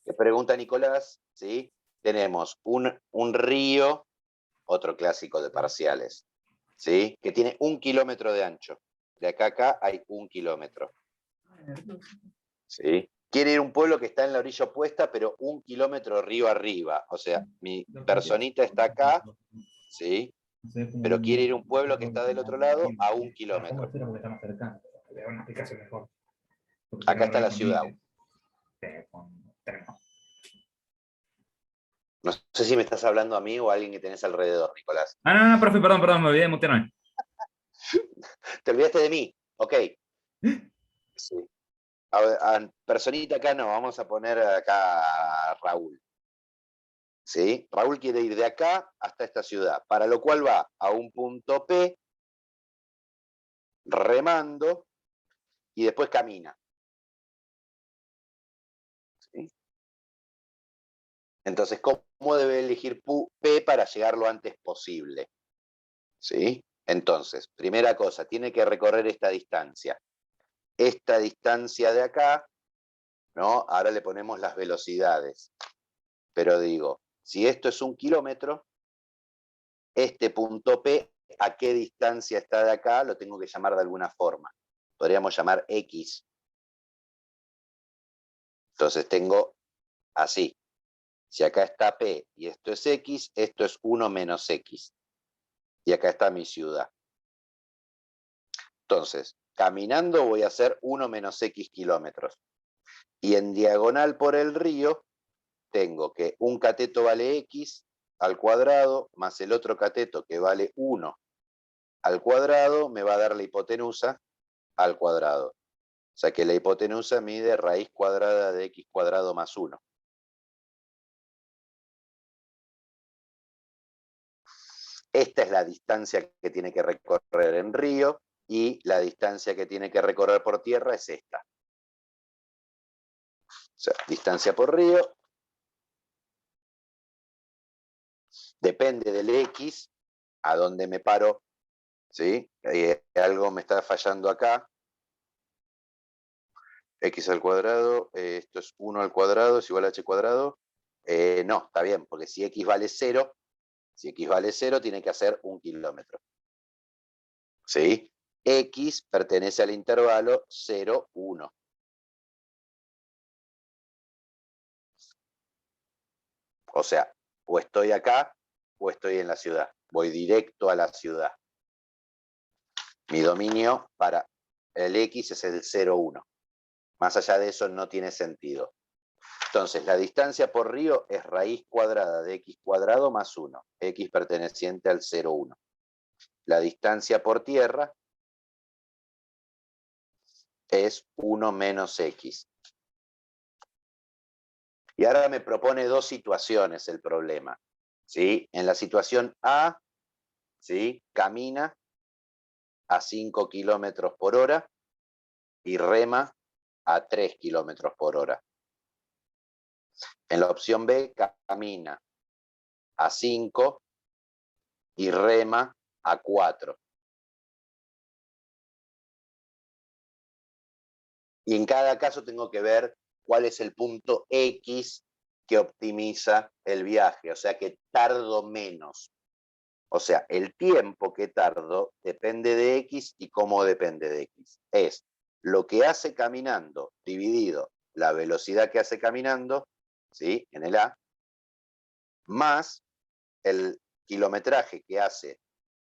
que pregunta Nicolás, ¿sí? Tenemos un río, otro clásico de parciales, ¿sí? Que tiene 1 kilómetro de ancho. De acá a acá hay 1 kilómetro. ¿Sí? Quiere ir a un pueblo que está en la orilla opuesta, pero 1 kilómetro río arriba. O sea, mi personita está acá, ¿sí? Pero quiere ir a un pueblo que está del otro lado a 1 kilómetro. Acá está la ciudad. No sé si me estás hablando a mí o a alguien que tenés alrededor, Nicolás. Ah, no, profe, perdón, me olvidé de mutearme. Te olvidaste de mí. Ok. Sí. A personita acá no, vamos a poner acá a Raúl. ¿Sí? Raúl quiere ir de acá hasta esta ciudad, para lo cual va a un punto P, remando, y después camina. ¿Sí? Entonces, ¿cómo debe elegir P para llegar lo antes posible? ¿Sí? Entonces, primera cosa, tiene que recorrer esta distancia. Esta distancia de acá, ¿no? Ahora le ponemos las velocidades. Pero digo, si esto es 1 kilómetro, este punto P, ¿a qué distancia está de acá? Lo tengo que llamar de alguna forma. Podríamos llamar X. Entonces tengo así. Si acá está P y esto es X, esto es 1 menos X. Y acá está mi ciudad. Entonces, caminando voy a hacer 1 menos X kilómetros. Y en diagonal por el río, tengo que un cateto vale X al cuadrado, más el otro cateto que vale 1 al cuadrado, me va a dar la hipotenusa al cuadrado. O sea que la hipotenusa mide raíz cuadrada de X cuadrado más 1. Esta es la distancia que tiene que recorrer en río y la distancia que tiene que recorrer por tierra es esta. O sea, distancia por río depende del X, a dónde me paro, ¿sí? Algo me está fallando acá. X al cuadrado, esto es 1 al cuadrado, es igual a H cuadrado. No, está bien, porque si X vale 0, tiene que hacer 1 kilómetro. ¿Sí? X pertenece al intervalo 0, 1. O sea, o estoy acá o estoy en la ciudad. Voy directo a la ciudad. Mi dominio para el X es el 0, 1. Más allá de eso no tiene sentido. Entonces, la distancia por río es raíz cuadrada de X cuadrado más 1. X perteneciente al 0, 1. La distancia por tierra es 1 menos X. Y ahora me propone dos situaciones el problema. ¿Sí? En la situación A, ¿sí? Camina a 5 kilómetros por hora y rema a 3 kilómetros por hora. En la opción B, camina a 5 y rema a 4. Y en cada caso tengo que ver cuál es el punto X que optimiza el viaje, o sea que tardo menos. O sea, el tiempo que tardo depende de X y cómo depende de X. Es lo que hace caminando dividido la velocidad que hace caminando, ¿sí? En el A, más el kilometraje que hace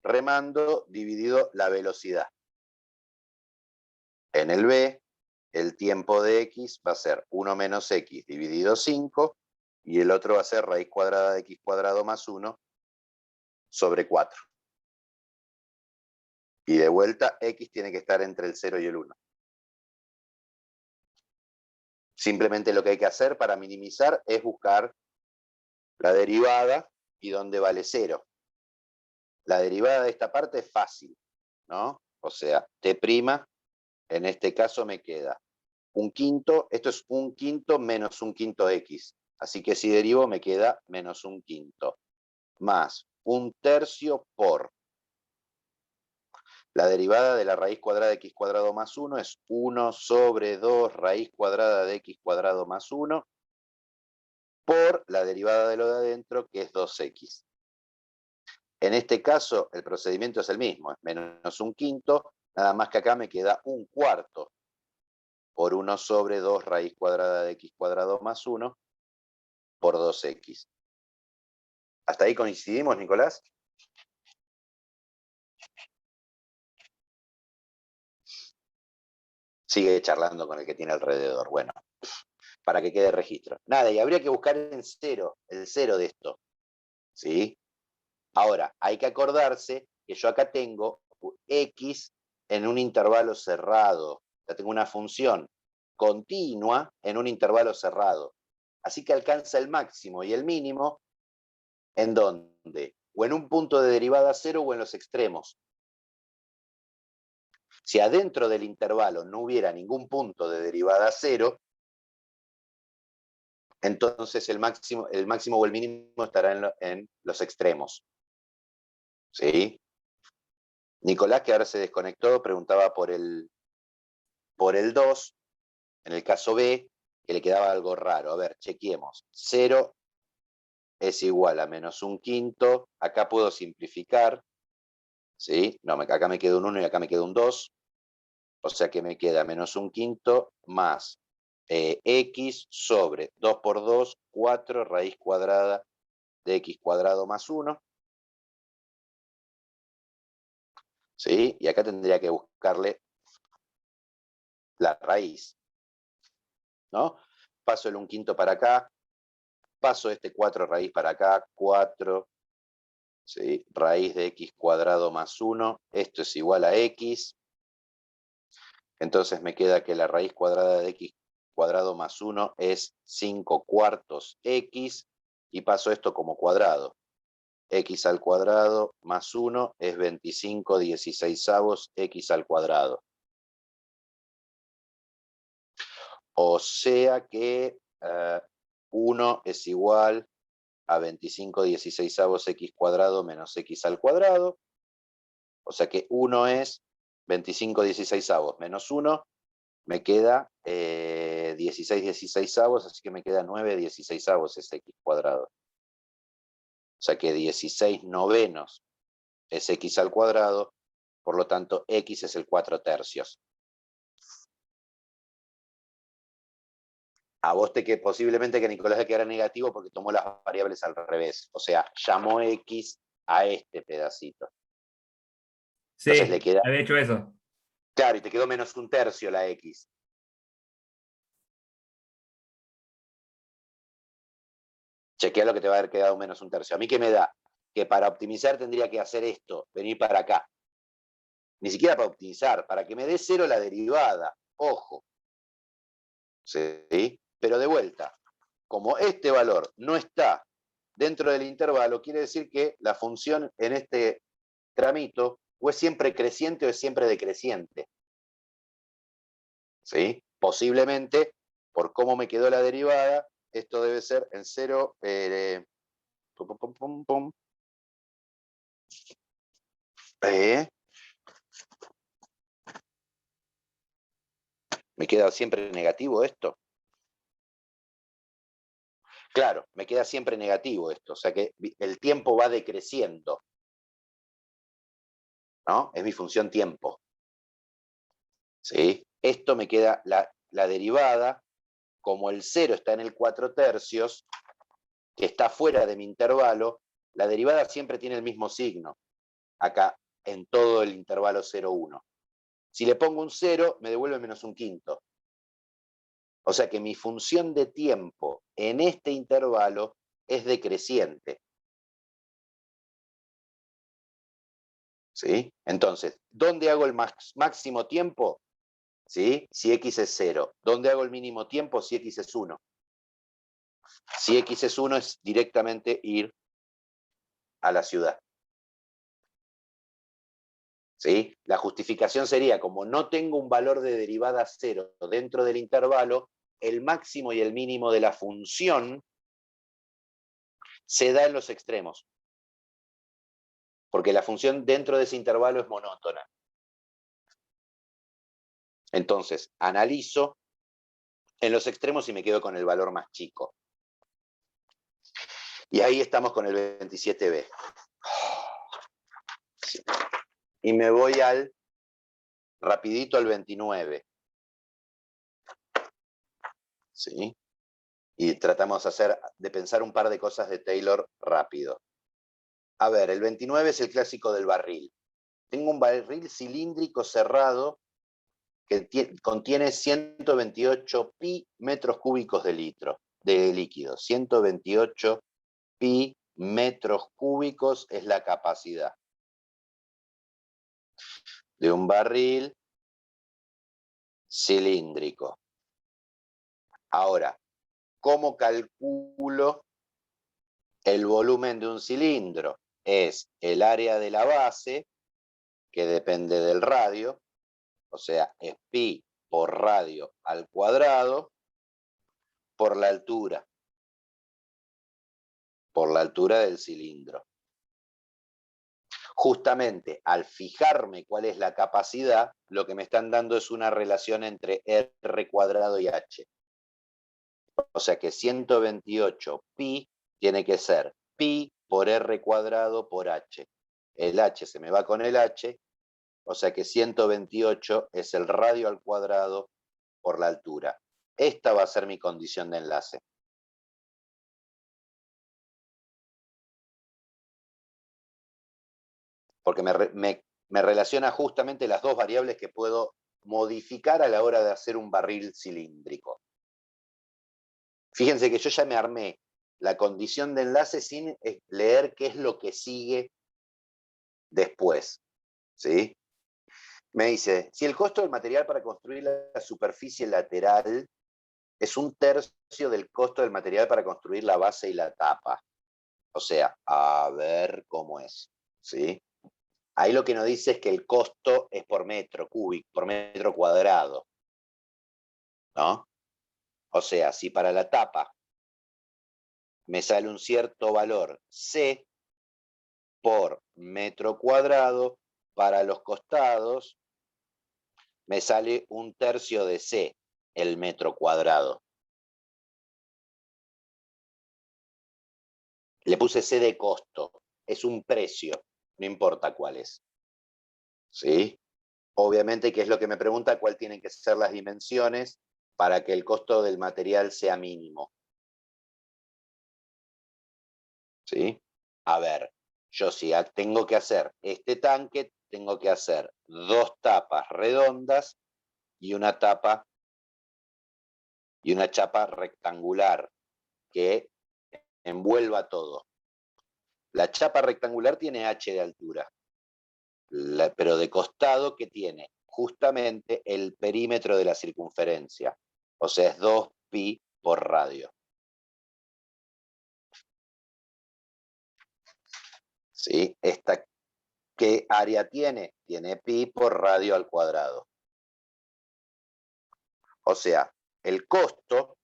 remando dividido la velocidad. En el B, el tiempo de X va a ser 1 menos X dividido 5, y el otro va a ser raíz cuadrada de X cuadrado más 1 sobre 4. Y de vuelta, X tiene que estar entre el 0 y el 1. Simplemente lo que hay que hacer para minimizar es buscar la derivada y dónde vale 0. La derivada de esta parte es fácil, ¿no? O sea, T', en este caso me queda 1/5, esto es 1/5 menos 1/5 X. Así que si derivo me queda menos 1/5. Más 1/3 por la derivada de la raíz cuadrada de X cuadrado más 1 es 1 sobre 2 raíz cuadrada de X cuadrado más 1 por la derivada de lo de adentro, que es 2X. En este caso, el procedimiento es el mismo, es menos 1/5, nada más que acá me queda 1/4 por 1 sobre 2 raíz cuadrada de X cuadrado más 1 por 2X. ¿Hasta ahí coincidimos, Nicolás? Sigue charlando con el que tiene alrededor. Bueno, para que quede registro. Nada, y habría que buscar en cero, el cero de esto. ¿Sí? Ahora, hay que acordarse que yo acá tengo X en un intervalo cerrado. Ya tengo una función continua en un intervalo cerrado. Así que alcanza el máximo y el mínimo, ¿en dónde? O en un punto de derivada cero o en los extremos. Si adentro del intervalo no hubiera ningún punto de derivada cero, entonces el máximo o el mínimo estará en los extremos. ¿Sí? Nicolás, que ahora se desconectó, preguntaba por el 2, en el caso B, que le quedaba algo raro. A ver, chequeemos. 0 es igual a menos 1/5. Acá puedo simplificar. ¿Sí? No, acá me queda un 1 y acá me queda un 2. O sea que me queda menos 1/5 más X sobre 2 por 2, 4 raíz cuadrada de X cuadrado más 1. ¿Sí? Y acá tendría que buscarle la raíz, ¿no? Paso el 1/5 para acá, paso este 4 raíz para acá, 4, ¿sí? Raíz de X cuadrado más 1, esto es igual a X. Entonces me queda que la raíz cuadrada de X cuadrado más 1 es 5/4 X, y paso esto como cuadrado. X al cuadrado más 1 es 25/16 X al cuadrado. O sea que 1 es igual a 25/16 X cuadrado menos X al cuadrado. O sea que 1 es 25/16 menos 1, me queda 16/16, así que me queda 9/16 es X cuadrado. O sea que 16/9 es X al cuadrado, por lo tanto X es el 4/3. A vos que posiblemente que Nicolás le quedara negativo porque tomó las variables al revés. O sea, llamó X a este pedacito. Entonces le Sí, queda, había hecho eso. claro, y te quedó menos un tercio la X. Chequea lo que te va a haber quedado menos un tercio. ¿A mí qué me da? Que para optimizar tendría que hacer esto, venir para acá. Ni siquiera para optimizar, para que me dé cero la derivada. Ojo. ¿Sí? Pero de vuelta, como este valor no está dentro del intervalo, quiere decir que la función en este tramito o es siempre creciente o es siempre decreciente. ¿Sí? Posiblemente, por cómo me quedó la derivada, esto debe ser en 0, pum, pum, pum, pum, me queda siempre negativo esto. Claro, me queda siempre negativo esto, o sea que el tiempo va decreciendo, ¿no? Es mi función tiempo. ¿Sí? Esto me queda la derivada, como el 0 está en el 4/3, que está fuera de mi intervalo, la derivada siempre tiene el mismo signo, acá, en todo el intervalo 0, 1. Si le pongo un 0, me devuelve menos un quinto. O sea que mi función de tiempo en este intervalo es decreciente. ¿Sí? Entonces, ¿dónde hago el máximo tiempo? ¿Sí? Si x es 0. ¿Dónde hago el mínimo tiempo? Si x es 1. Si x es 1 es directamente ir a la ciudad. ¿Sí? La justificación sería, como no tengo un valor de derivada 0 dentro del intervalo, el máximo y el mínimo de la función se da en los extremos. Porque la función dentro de ese intervalo es monótona. Entonces, analizo en los extremos y me quedo con el valor más chico. Y ahí estamos con el 27b. Y me voy rapidito al 29. ¿Sí? Y tratamos de pensar un par de cosas de Taylor rápido. A ver, el 29 es el clásico del barril. Tengo un barril cilíndrico cerrado que contiene 128 pi metros cúbicos de líquido. 128 pi metros cúbicos es la capacidad de un barril cilíndrico. Ahora, ¿cómo calculo el volumen de un cilindro? Es el área de la base, que depende del radio, o sea, es pi por radio al cuadrado, por la altura del cilindro. Justamente al fijarme cuál es la capacidad, lo que me están dando es una relación entre R cuadrado y H. O sea que 128 pi tiene que ser pi por R cuadrado por H. El H se me va con el H, o sea que 128 es el radio al cuadrado por la altura. Esta va a ser mi condición de enlace. Porque me relaciona justamente las dos variables que puedo modificar a la hora de hacer un barril cilíndrico. Fíjense que yo ya me armé la condición de enlace sin leer qué es lo que sigue después. ¿Sí? Me dice, si el costo del material para construir la superficie lateral es un tercio del costo del material para construir la base y la tapa. O sea, a ver cómo es. ¿Sí? Ahí lo que nos dice es que el costo es por metro cúbico, por metro cuadrado. ¿No? O sea, si para la tapa me sale un cierto valor C por metro cuadrado, para los costados me sale un tercio de C el metro cuadrado. Le puse C de costo, es un precio, no importa cuál es. ¿Sí? Obviamente, ¿qué es lo que me pregunta? ¿Cuál tienen que ser las dimensiones para que el costo del material sea mínimo? ¿Sí? A ver, yo si tengo que hacer este tanque, tengo que hacer 2 tapas redondas y una tapa y una chapa rectangular que envuelva todo. La chapa rectangular tiene h de altura, pero de costado que tiene justamente el perímetro de la circunferencia, o sea, es 2pi por radio. ¿Sí? Esta, ¿qué área tiene? Tiene pi por radio al cuadrado. O sea, el costo,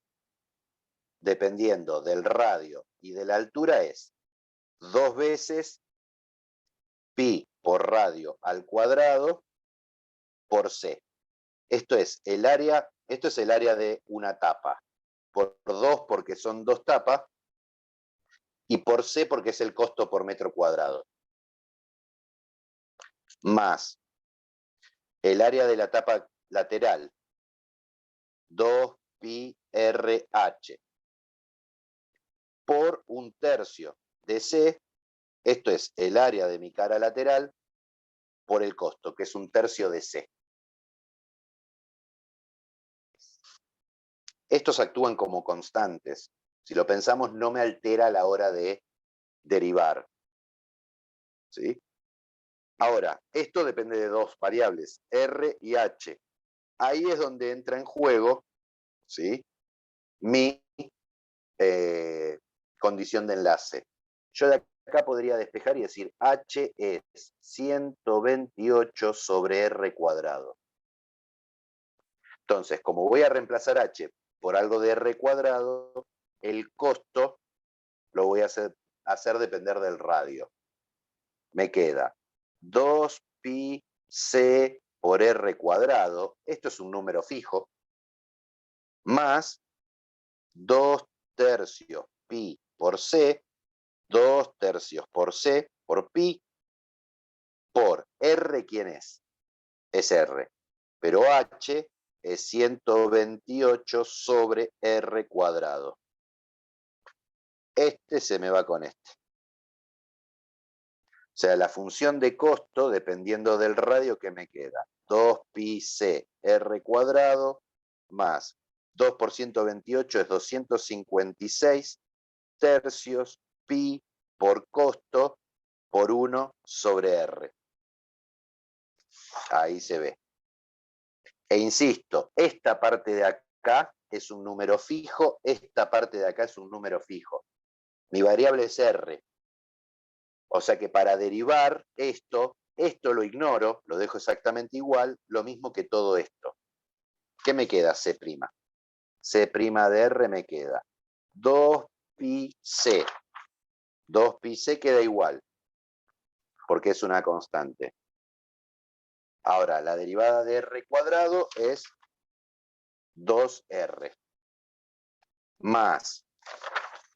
dependiendo del radio y de la altura, es 2 veces pi por radio al cuadrado por c. Esto es el área de una tapa, por 2 porque son 2 tapas, y por c porque es el costo por metro cuadrado. Más el área de la tapa lateral, 2pi RH, por 1/3 de c, esto es el área de mi cara lateral, por el costo, que es 1/3 de c. Estos actúan como constantes. Si lo pensamos, no me altera a la hora de derivar. ¿Sí? Ahora, esto depende de 2 variables, R y H. Ahí es donde entra en juego, ¿sí?, mi condición de enlace. Yo de acá podría despejar y decir H es 128 sobre R cuadrado. Entonces, como voy a reemplazar H por algo de R cuadrado, el costo lo voy a hacer depender del radio. Me queda 2pi c por R cuadrado, esto es un número fijo, más 2/3 pi por c, 2/3 por c por pi, por R, ¿quién es? Es R, pero H es 128 sobre R cuadrado. Este se me va con este. O sea, la función de costo, dependiendo del radio, que me queda 2pi c R cuadrado más 2 por 128 es 256 tercios pi por costo por 1 sobre R. Ahí se ve. E insisto, esta parte de acá es un número fijo, esta parte de acá es un número fijo. Mi variable es R. O sea que para derivar esto lo ignoro, lo dejo exactamente igual, lo mismo que todo esto. ¿Qué me queda? C'. C' de R me queda 2pi c. 2pi c queda igual, porque es una constante. Ahora, la derivada de R cuadrado es 2R. Más,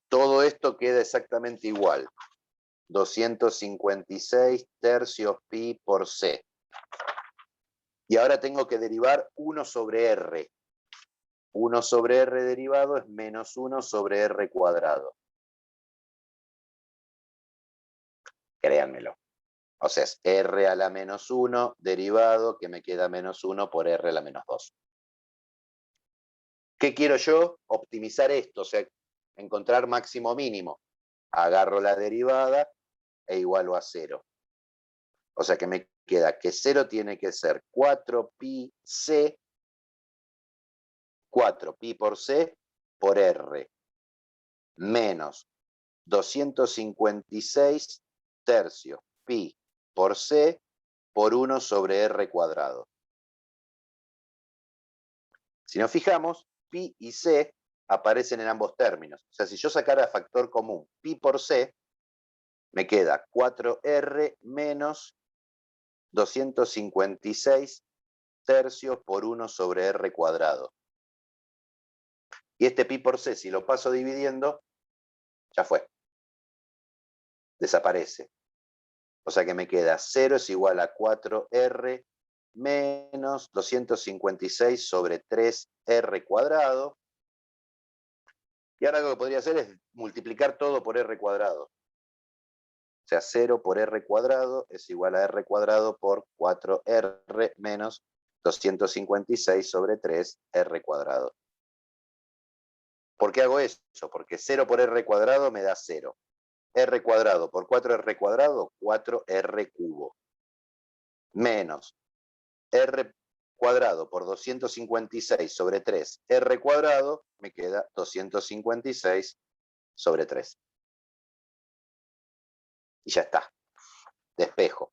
todo esto queda exactamente igual. 256 tercios pi por c. Y ahora tengo que derivar 1 sobre R. 1 sobre R derivado es menos 1 sobre R cuadrado. Créanmelo. O sea, es R a la menos 1 derivado, que me queda menos 1 por R a la menos 2. ¿Qué quiero yo? Optimizar esto, o sea, encontrar máximo mínimo. Agarro la derivada e igualo a 0. O sea que me queda que 0 tiene que ser 4pi c, 4pi por c por R, menos 256 tercios pi por c por 1 sobre R cuadrado. Si nos fijamos, pi y c aparecen en ambos términos. O sea, si yo sacara factor común pi por c, me queda 4R menos 256 tercios por 1 sobre R cuadrado. Y este pi por c, si lo paso dividiendo, ya fue. Desaparece. O sea que me queda 0 es igual a 4R menos 256 sobre 3R cuadrado. Y ahora lo que podría hacer es multiplicar todo por R cuadrado. sea, 0 por r cuadrado es igual a r cuadrado por 4r menos 256 sobre 3r cuadrado. ¿Por qué hago eso? Porque 0 por r cuadrado me da 0. R cuadrado por 4r cuadrado, 4r cubo. Menos r cuadrado por 256 sobre 3, r cuadrado, me queda 256 sobre 3. Y ya está. Despejo.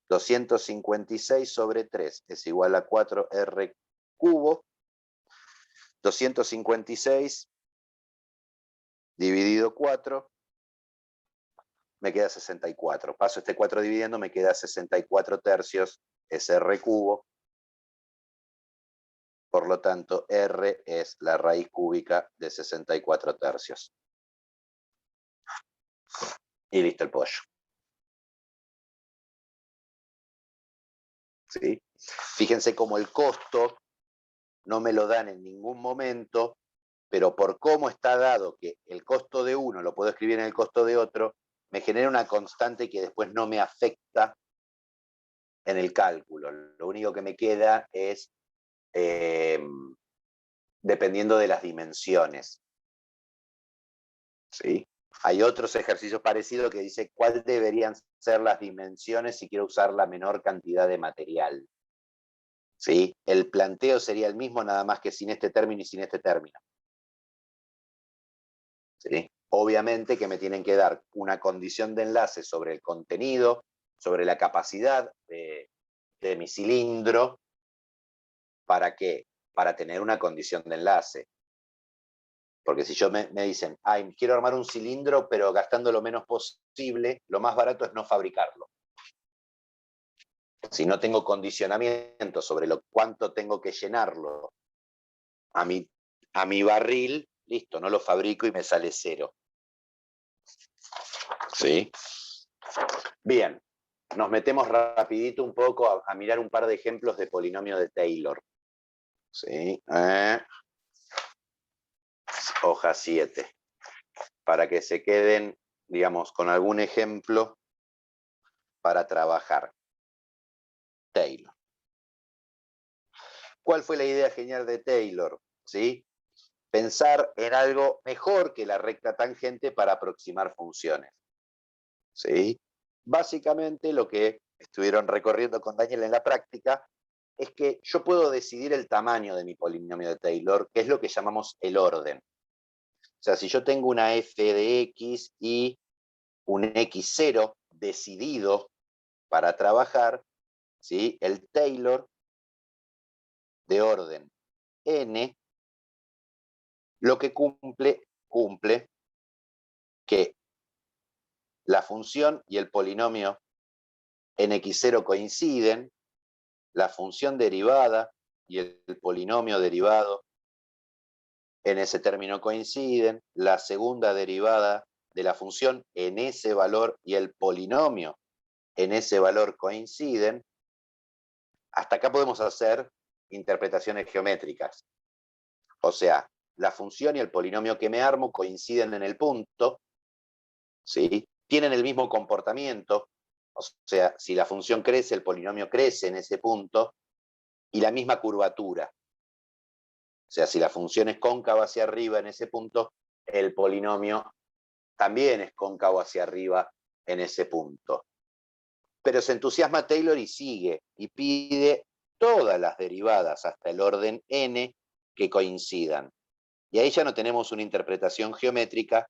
256 sobre 3 es igual a 4r cubo. 256 dividido 4 me queda 64. Paso este 4 dividiendo, me queda 64 tercios, es r cubo. Por lo tanto, r es la raíz cúbica de 64 tercios. Y listo el pollo. ¿Sí? Fíjense cómo el costo no me lo dan en ningún momento, pero por cómo está dado que el costo de uno lo puedo escribir en el costo de otro, me genera una constante que después no me afecta en el cálculo. Lo único que me queda es dependiendo de las dimensiones. ¿Sí? Hay otros ejercicios parecidos que dice cuál deberían ser las dimensiones si quiero usar la menor cantidad de material. ¿Sí? El planteo sería el mismo, nada más que sin este término y sin este término. ¿Sí? Obviamente que me tienen que dar una condición de enlace sobre el contenido, sobre la capacidad de mi cilindro. ¿Para qué? Para tener una condición de enlace. Porque si yo me dicen, ay, quiero armar un cilindro, pero gastando lo menos posible, lo más barato es no fabricarlo. Si no tengo condicionamiento sobre cuánto tengo que llenarlo a mi barril, listo, no lo fabrico y me sale 0. ¿Sí? Bien, nos metemos rapidito un poco a mirar un par de ejemplos de polinomio de Taylor. ¿Sí? Hoja 7. Para que se queden, digamos, con algún ejemplo para trabajar. Taylor. ¿Cuál fue la idea genial de Taylor? ¿Sí? Pensar en algo mejor que la recta tangente para aproximar funciones. ¿Sí? Básicamente lo que estuvieron recorriendo con Daniel en la práctica es que yo puedo decidir el tamaño de mi polinomio de Taylor, que es lo que llamamos el orden. O sea, si yo tengo una f de x y un x0 decidido para trabajar, ¿sí? El Taylor de orden n, lo que cumple que la función y el polinomio en x0 coinciden, la función derivada y el polinomio derivado en ese término coinciden, la segunda derivada de la función en ese valor y el polinomio en ese valor coinciden. Hasta acá podemos hacer interpretaciones geométricas. O sea, la función y el polinomio que me armo coinciden en el punto, ¿sí? Tienen el mismo comportamiento, o sea, si la función crece, el polinomio crece en ese punto, y la misma curvatura. O sea, si la función es cóncava hacia arriba en ese punto, el polinomio también es cóncavo hacia arriba en ese punto. Pero se entusiasma Taylor y sigue, y pide todas las derivadas hasta el orden n que coincidan. Y ahí ya no tenemos una interpretación geométrica,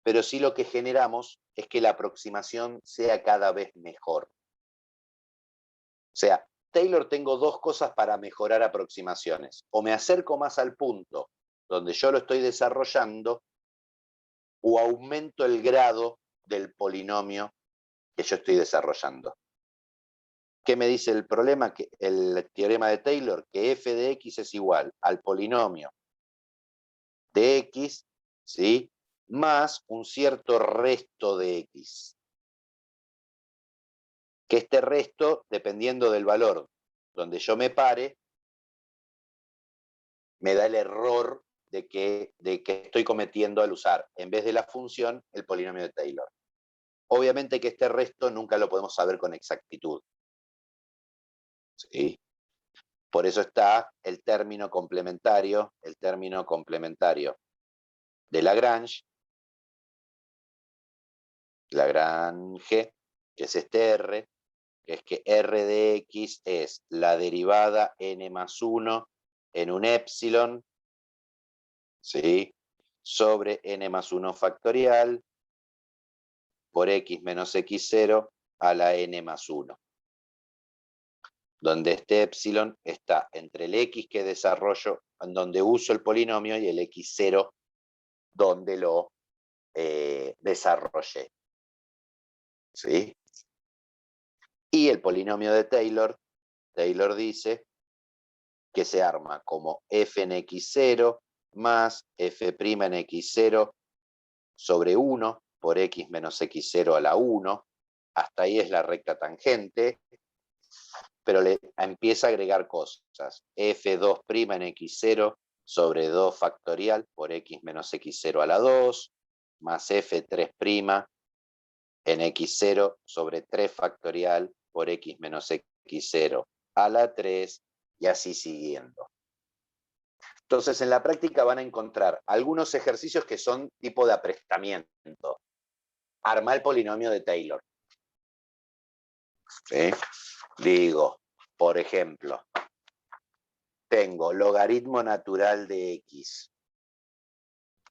pero sí lo que generamos es que la aproximación sea cada vez mejor. O sea, Taylor tengo dos cosas para mejorar aproximaciones. O me acerco más al punto donde yo lo estoy desarrollando, o aumento el grado del polinomio que yo estoy desarrollando. ¿Qué me dice el problema? Que el teorema de Taylor, que f de x es igual al polinomio de x, ¿sí? Más un cierto resto de x. Que este resto, dependiendo del valor donde yo me pare, me da el error de que estoy cometiendo al usar, en vez de la función, el polinomio de Taylor. Obviamente que este resto nunca lo podemos saber con exactitud. ¿Sí? Por eso está el término complementario de Lagrange, Lagrange, que es este R, que es que R de X es la derivada n más 1 en un epsilon, ¿sí? Sobre n más 1 factorial por x menos x0 a la n más 1. Donde este epsilon está entre el x que desarrollo, en donde uso el polinomio, y el x0 donde lo desarrollé. ¿Sí? Y el polinomio de Taylor dice que se arma como f en x0 más f' en x0 sobre 1 por x menos x0 a la 1. Hasta ahí es la recta tangente, pero le empieza a agregar cosas. f2' en x0 sobre 2 factorial por x menos x0 a la 2, más f3' en x0 sobre 3 factorial por x menos x0 a la 3, y así siguiendo. Entonces, en la práctica van a encontrar algunos ejercicios que son tipo de aprestamiento. Arma el polinomio de Taylor. ¿Sí? Digo, por ejemplo, tengo logaritmo natural de x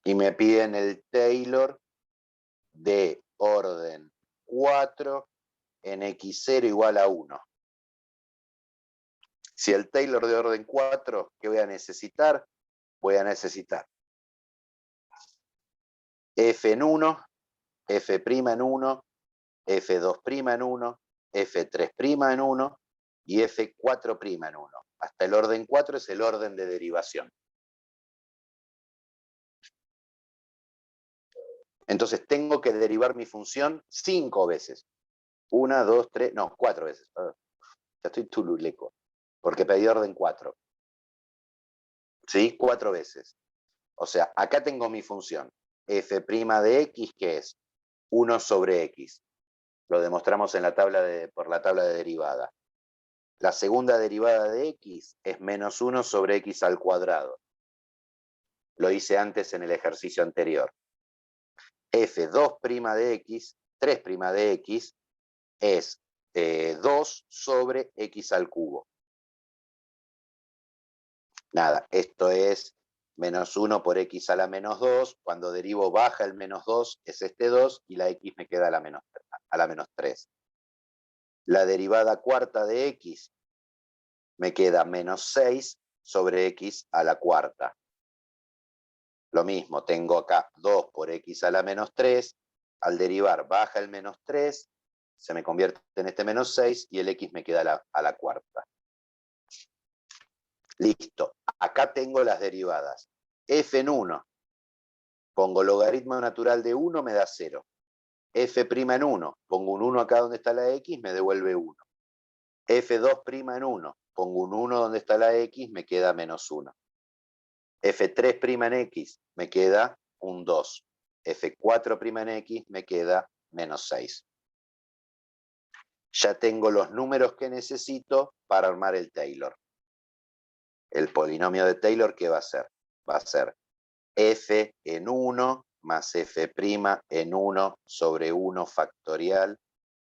y me piden el Taylor de orden 4 en x0 igual a 1. Si el Taylor de orden 4, ¿qué voy a necesitar? Voy a necesitar f en 1, f' en 1, f2' en 1, f3' en 1 y f4' en 1. Hasta el orden 4 es el orden de derivación. Entonces tengo que derivar mi función 5 veces. 1, 2, 3, no, 4 veces. Ya estoy tululeco, porque pedí orden 4. ¿Sí? 4 veces. O sea, acá tengo mi función f' de x, que es 1 sobre x. Lo demostramos en la tabla por la tabla de derivada. La segunda derivada de x es menos 1 sobre x al cuadrado. Lo hice antes en el ejercicio anterior. f2' de x, 3' de x, es 2 sobre x al cubo. Nada, esto es menos 1 por x a la menos 2. Cuando derivo baja el menos 2, es este 2, y la x me queda a la menos 3. La derivada cuarta de x me queda menos 6 sobre x a la cuarta. Lo mismo, tengo acá 2 por x a la menos 3. Al derivar baja el menos 3, se me convierte en este menos 6 y el x me queda a la cuarta. Listo, acá tengo las derivadas. F en 1, pongo logaritmo natural de 1, me da 0. F' en 1, pongo un 1 acá donde está la x, me devuelve 1. F2' en 1, pongo un 1 donde está la x, me queda menos 1. F3' en x, me queda un 2. F4' en x, me queda menos 6. Ya tengo los números que necesito para armar el Taylor. El polinomio de Taylor, ¿qué va a ser? Va a ser f en 1 más f' en 1 sobre 1 factorial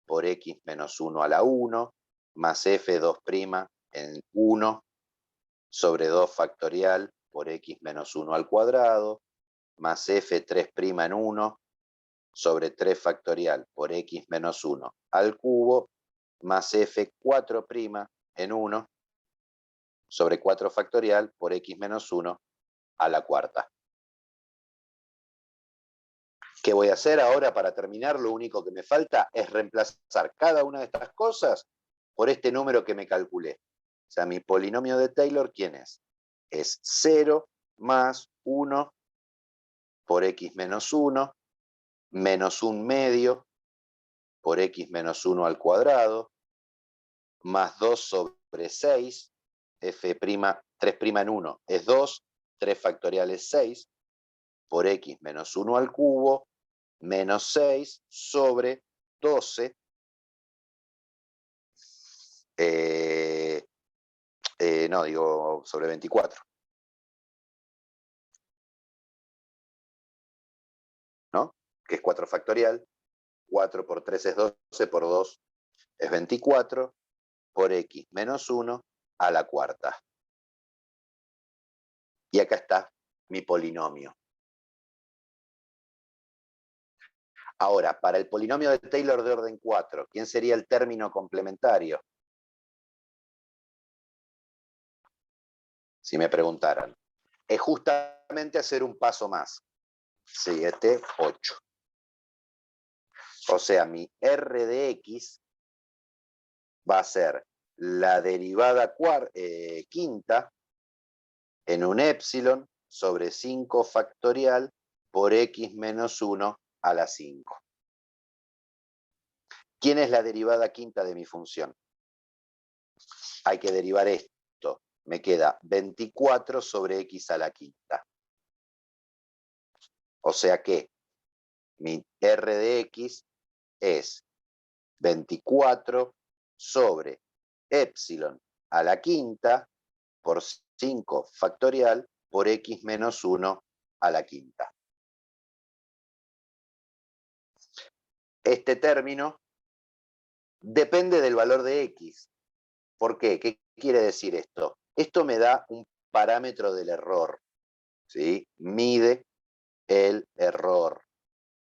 por x menos 1 a la 1, más f2' en 1 sobre 2 factorial por x menos 1 al cuadrado, más f3' en 1 sobre 3 factorial por x menos 1 al cubo, más f4' en 1 sobre 4 factorial por x menos 1 a la cuarta. ¿Qué voy a hacer ahora para terminar? Lo único que me falta es reemplazar cada una de estas cosas por este número que me calculé. O sea, mi polinomio de Taylor, ¿quién es? Es 0 más 1 por x menos 1, menos 1 medio por x menos 1 al cuadrado, más 2 sobre 6, f', 3' en 1 es 2, 3 factorial es 6, por x menos 1 al cubo, menos 6 sobre 12, no, digo sobre 24, ¿no? Que es 4 factorial, 4 por 3 es 12, por 2 es 24, por x menos 1 a la cuarta. Y acá está mi polinomio. Ahora, para el polinomio de Taylor de orden 4, ¿quién sería el término complementario? Si me preguntaran. Es justamente hacer un paso más. 7, 8. O sea, mi r de x va a ser la derivada quinta en un épsilon sobre 5 factorial por x menos 1 a la 5. ¿Quién es la derivada quinta de mi función? Hay que derivar esto. Me queda 24 sobre x a la quinta. O sea que mi r de x es 24 sobre épsilon a la quinta por 5 factorial por x menos 1 a la quinta. Este término depende del valor de x. ¿Por qué? ¿Qué quiere decir esto? Esto me da un parámetro del error, ¿sí? Mide el error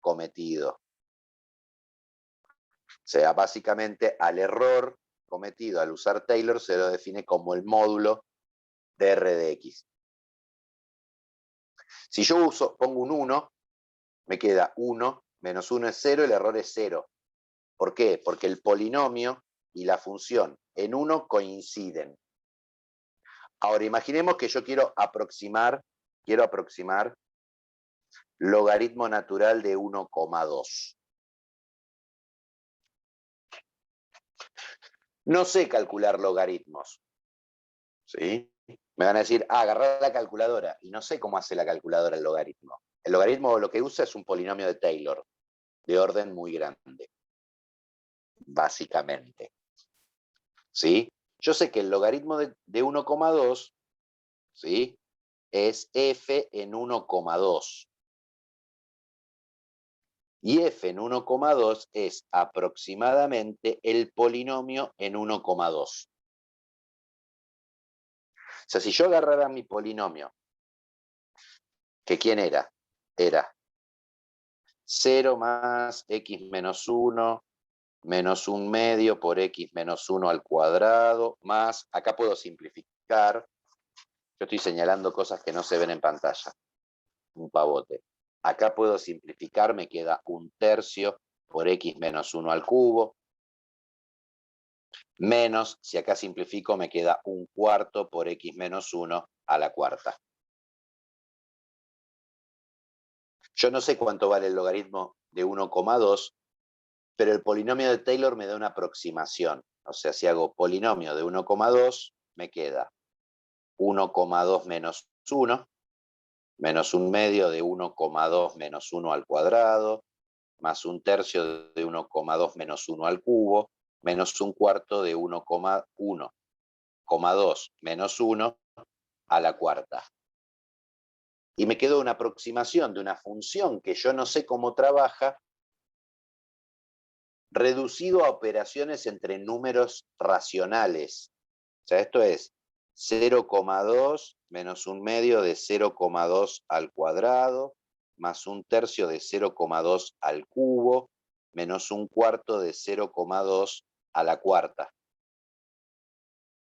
cometido. O sea, básicamente al error cometido al usar Taylor se lo define como el módulo de r de x. Si yo pongo un 1, me queda 1, menos 1 es 0, el error es 0. ¿Por qué? Porque el polinomio y la función en 1 coinciden. Ahora, imaginemos que yo quiero aproximar logaritmo natural de 1,2. No sé calcular logaritmos, ¿sí? Me van a decir, agarrar la calculadora, y no sé cómo hace la calculadora el logaritmo. El logaritmo lo que usa es un polinomio de Taylor, de orden muy grande, básicamente. ¿Sí? Yo sé que el logaritmo de 1,2, ¿sí?, es f en 1,2. Y f en 1,2 es aproximadamente el polinomio en 1,2. O sea, si yo agarrara mi polinomio, ¿que quién era? Era 0 más x menos 1 menos 1 medio por x menos 1 al cuadrado, más, acá puedo simplificar, yo estoy señalando cosas que no se ven en pantalla, un pavote. Acá puedo simplificar, me queda 1/3 por x menos 1 al cubo, menos, si acá simplifico, me queda 1/4 por x menos 1 a la cuarta. Yo no sé cuánto vale el logaritmo de 1,2, pero el polinomio de Taylor me da una aproximación. O sea, si hago polinomio de 1,2, me queda 1,2 menos 1, menos 1 medio de 1,2 menos 1 al cuadrado, más 1/3 de 1,2 menos 1 al cubo, menos 1/4 de 1,2 menos 1 a la cuarta. Y me quedó una aproximación de una función que yo no sé cómo trabaja, reducido a operaciones entre números racionales. O sea, esto es 0,2 menos 1 medio de 0,2 al cuadrado, más 1/3 de 0,2 al cubo, menos 1/4 de 0,2 a la cuarta.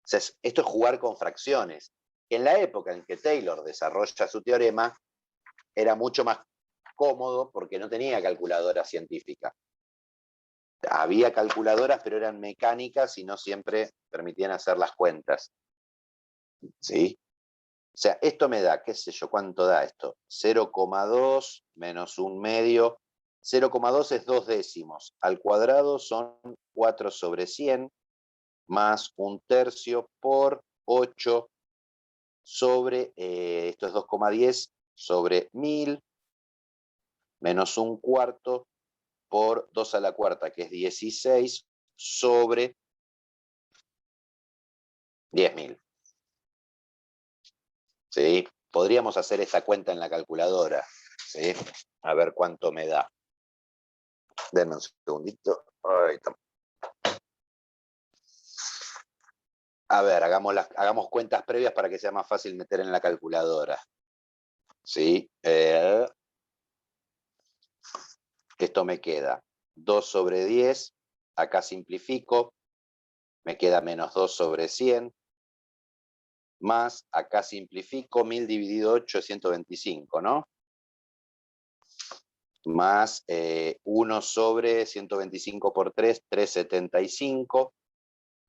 O sea, esto es jugar con fracciones. En la época en que Taylor desarrolla su teorema, era mucho más cómodo porque no tenía calculadora científica. Había calculadoras, pero eran mecánicas y no siempre permitían hacer las cuentas. ¿Sí? O sea, esto me da, qué sé yo, ¿cuánto da esto? 0,2 menos 1 medio. 0,2 es 2 décimos. Al cuadrado son 4 sobre 100 más 1/3 por 8 sobre, esto es 2,10 sobre 1000 menos 1/4 por 2 a la cuarta, que es 16, sobre 10.000. ¿Sí? Podríamos hacer esa cuenta en la calculadora, ¿sí? A ver cuánto me da. Denme un segundito. Ahí está. A ver, hagamos cuentas previas para que sea más fácil meter en la calculadora. ¿Sí? Esto me queda 2 sobre 10. Acá simplifico. Me queda menos 2 sobre 100. Más, acá simplifico, 1000 dividido 8 es 125, ¿no? Más 1 sobre 125 por 3, 375.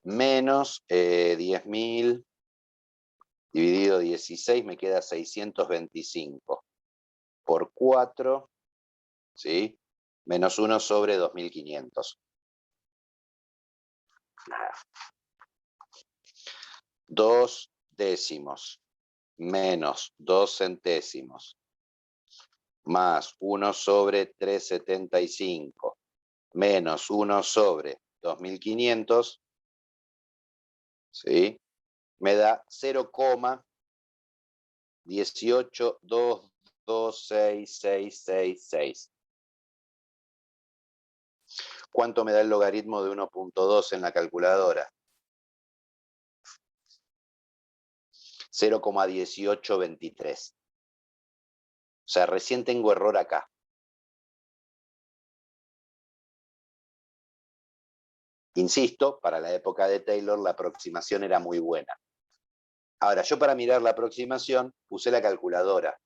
Menos 10.000 dividido 16, me queda 625. Por 4, ¿sí? Menos 1 sobre 2.500. 2 décimos menos 2 centésimos más 1 sobre 375 menos 1 sobre 2.500, ¿sí? Me da 0,1822666. ¿Cuánto me da el logaritmo de 1.2 en la calculadora? 0,1823. O sea, recién tengo error acá. Insisto, para la época de Taylor la aproximación era muy buena. Ahora, yo para mirar la aproximación usé la calculadora.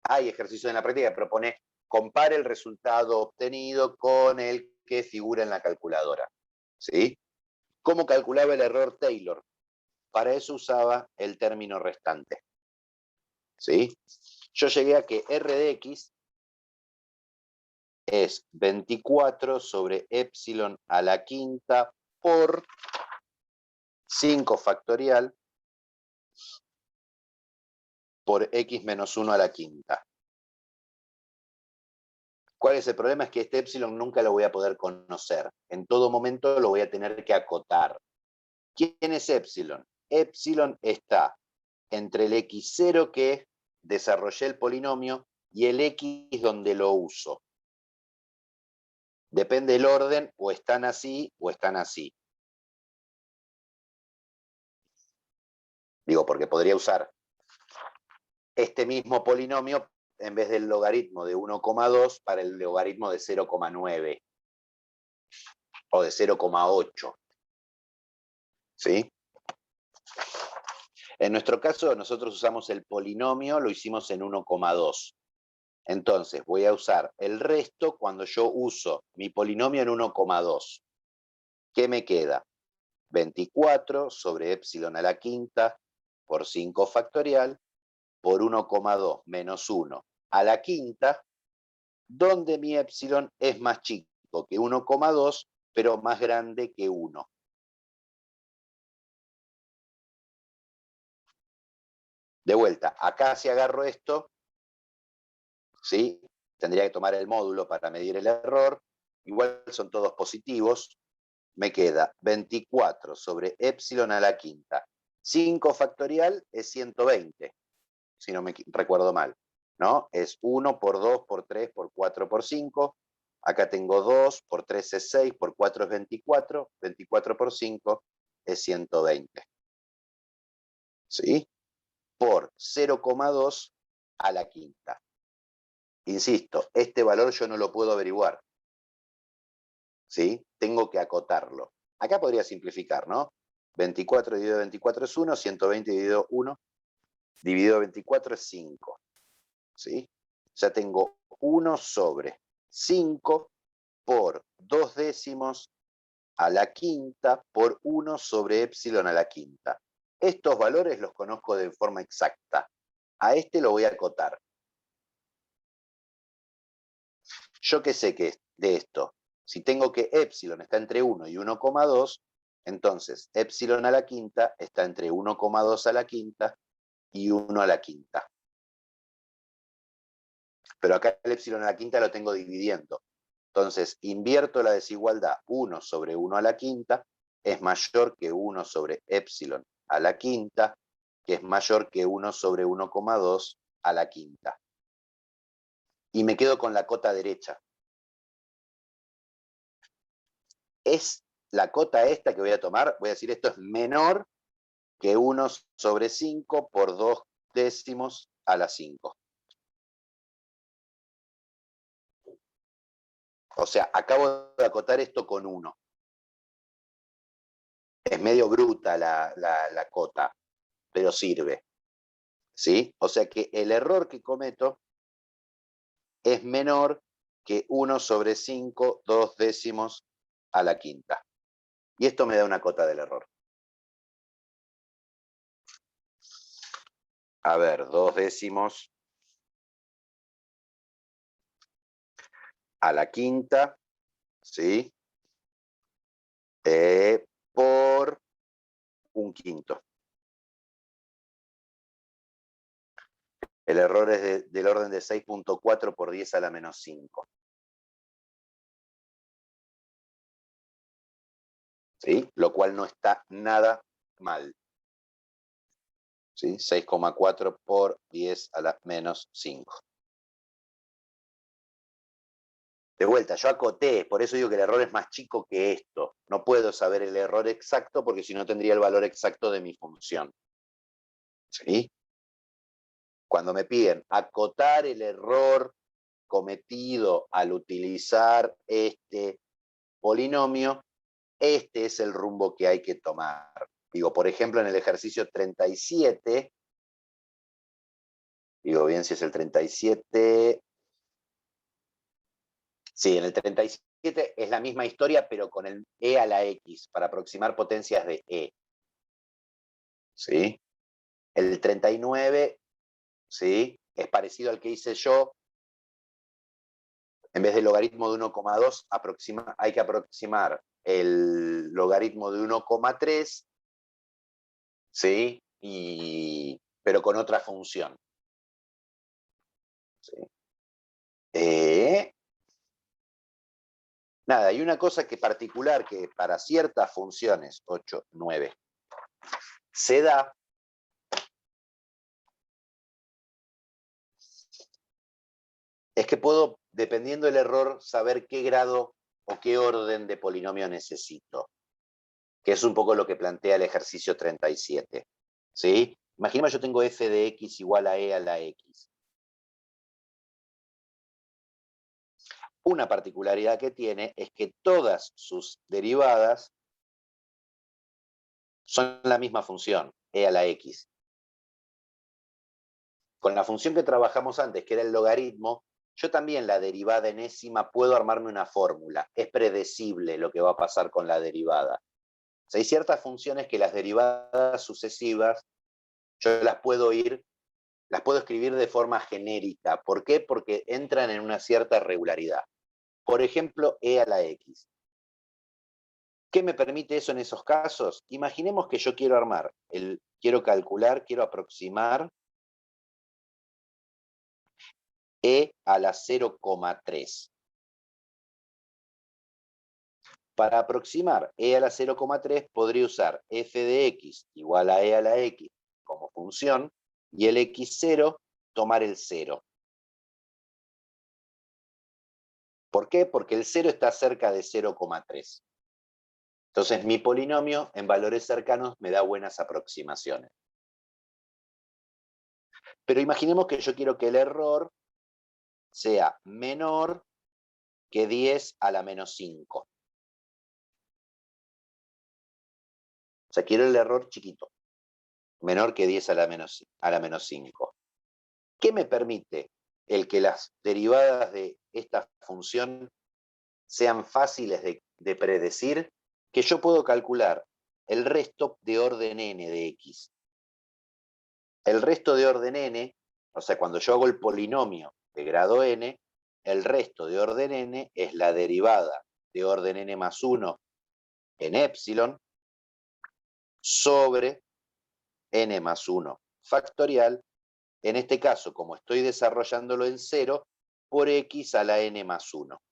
Hay ejercicios en la práctica que propone compare el resultado obtenido con el que figura en la calculadora. ¿Sí? ¿Cómo calculaba el error Taylor? Para eso usaba el término restante. ¿Sí? Yo llegué a que R de X es 24 sobre epsilon a la quinta por 5 factorial por x menos 1 a la quinta. ¿Cuál es el problema? Es que este epsilon nunca lo voy a poder conocer. En todo momento lo voy a tener que acotar. ¿Quién es epsilon? Epsilon está entre el x0 que desarrollé el polinomio y el x donde lo uso. Depende del orden, o están así o están así. Digo, porque podría usar este mismo polinomio en vez del logaritmo de 1,2 para el logaritmo de 0,9 o de 0,8. ¿Sí? En nuestro caso, nosotros usamos el polinomio, lo hicimos en 1,2. Entonces, voy a usar el resto cuando yo uso mi polinomio en 1,2. ¿Qué me queda? 24 sobre epsilon a la quinta por 5 factorial por 1,2 menos 1 a la quinta, donde mi epsilon es más chico que 1,2, pero más grande que 1. De vuelta, acá si agarro esto, ¿sí? Tendría que tomar el módulo para medir el error. Igual son todos positivos. Me queda 24 sobre epsilon a la quinta. 5 factorial es 120, si no me recuerdo mal, ¿no? Es 1 por 2 por 3 por 4 por 5. Acá tengo 2, por 3 es 6, por 4 es 24. 24 por 5 es 120. ¿Sí? Por 0,2 a la quinta. Insisto, este valor yo no lo puedo averiguar. ¿Sí? Tengo que acotarlo. Acá podría simplificar, ¿no? 24 dividido 24 es 1, 120 dividido 1, dividido 24 es 5. ¿Sí? Ya tengo 1 sobre 5 por 2 décimos a la quinta por 1 sobre epsilon a la quinta. Estos valores los conozco de forma exacta. A este lo voy a acotar. ¿Yo qué sé que de esto? Si tengo que epsilon está entre 1 y 1,2, entonces epsilon a la quinta está entre 1,2 a la quinta y 1 a la quinta. Pero acá el epsilon a la quinta lo tengo dividiendo. Entonces, invierto la desigualdad. 1 sobre 1 a la quinta es mayor que 1 sobre epsilon a la quinta, que es mayor que 1 sobre 1,2 a la quinta. Y me quedo con la cota derecha. Es la cota esta que voy a tomar, voy a decir esto es menor que 1 sobre 5 por 2 décimos a la 5. O sea, acabo de acotar esto con 1. Es medio bruta la cota, pero sirve. ¿Sí? O sea que el error que cometo es menor que 1 sobre 5, 2 décimos a la quinta. Y esto me da una cota del error. A ver, 2 décimos a la quinta, ¿sí? Por un quinto. El error es del orden de 6,4 por 10 a la menos 5. ¿Sí? Lo cual no está nada mal. ¿Sí? 6,4 por 10 a la menos 5. De vuelta, yo acoté, por eso digo que el error es más chico que esto. No puedo saber el error exacto porque si no tendría el valor exacto de mi función. ¿Sí? Cuando me piden acotar el error cometido al utilizar este polinomio, este es el rumbo que hay que tomar. Digo, por ejemplo, en el ejercicio 37, digo bien si es el 37, sí, en el 37 es la misma historia, pero con el e a la x, para aproximar potencias de e. ¿Sí? El 39, ¿sí? Es parecido al que hice yo. En vez del logaritmo de 1,2, hay que aproximar el logaritmo de 1,3, ¿sí? Pero con otra función. ¿Sí? Nada, hay una cosa que particular que para ciertas funciones, 8, 9, se da, es que puedo, dependiendo del error, saber qué grado o qué orden de polinomio necesito, que es un poco lo que plantea el ejercicio 37. ¿Sí? Imaginemos yo tengo f de x igual a e a la x. Una particularidad que tiene es que todas sus derivadas son la misma función, e a la x. Con la función que trabajamos antes, que era el logaritmo, yo también la derivada enésima puedo armarme una fórmula. Es predecible lo que va a pasar con la derivada. O sea, hay ciertas funciones que las derivadas sucesivas yo las puedo escribir de forma genérica. ¿Por qué? Porque entran en una cierta regularidad. Por ejemplo, e a la x. ¿Qué me permite eso en esos casos? Imaginemos que yo quiero quiero aproximar e a la 0,3. Para aproximar e a la 0,3 podría usar f de x igual a e a la x como función y el x0 tomar el 0. ¿Por qué? Porque el 0 está cerca de 0,3. Entonces mi polinomio en valores cercanos me da buenas aproximaciones. Pero imaginemos que yo quiero que el error sea menor que 10 a la menos 5. O sea, quiero el error chiquito, menor que 10 a la menos 5. ¿Qué me permite el que las derivadas de esta función sean fáciles de predecir? Que yo puedo calcular el resto de orden n de x. El resto de orden n, o sea, cuando yo hago el polinomio de grado n, el resto de orden n es la derivada de orden n más 1 en epsilon sobre n más 1 factorial, en este caso, como estoy desarrollándolo en 0, por x a la n más 1.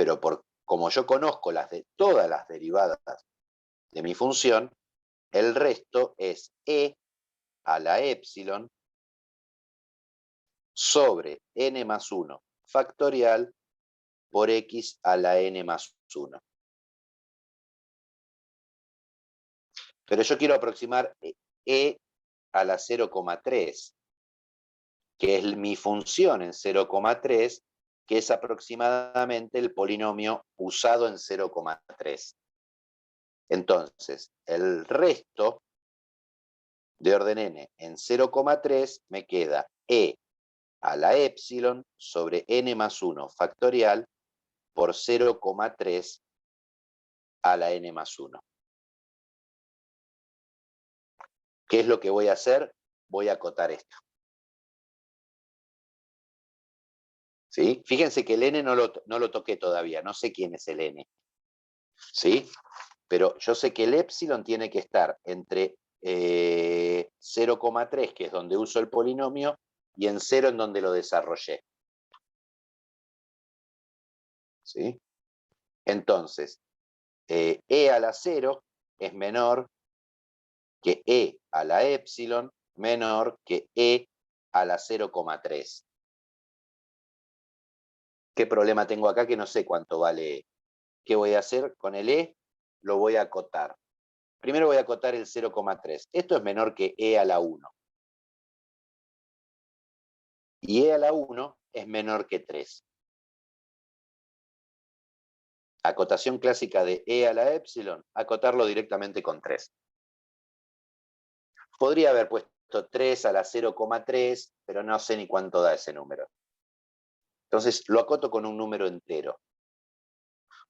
pero como yo conozco todas las derivadas de mi función, el resto es e a la epsilon sobre n más 1 factorial por x a la n más 1. Pero yo quiero aproximar e a la 0,3, que es mi función en 0,3, que es aproximadamente el polinomio usado en 0,3. Entonces, el resto de orden n en 0,3 me queda e a la epsilon sobre n más 1 factorial por 0,3 a la n más 1. ¿Qué es lo que voy a hacer? Voy a acotar esto. ¿Sí? Fíjense que el n no lo toqué todavía, no sé quién es el n. ¿Sí? Pero yo sé que el epsilon tiene que estar entre 0,3, que es donde uso el polinomio, y en 0 en donde lo desarrollé. ¿Sí? Entonces, e a la 0 es menor que e a la epsilon, menor que e a la 0,3. ¿Qué problema tengo acá? Que no sé cuánto vale e. ¿Qué voy a hacer con el e? Lo voy a acotar. Primero voy a acotar el 0,3. Esto es menor que e a la 1. Y e a la 1 es menor que 3. Acotación clásica de e a la epsilon, acotarlo directamente con 3. Podría haber puesto 3 a la 0,3, pero no sé ni cuánto da ese número. Entonces lo acoto con un número entero.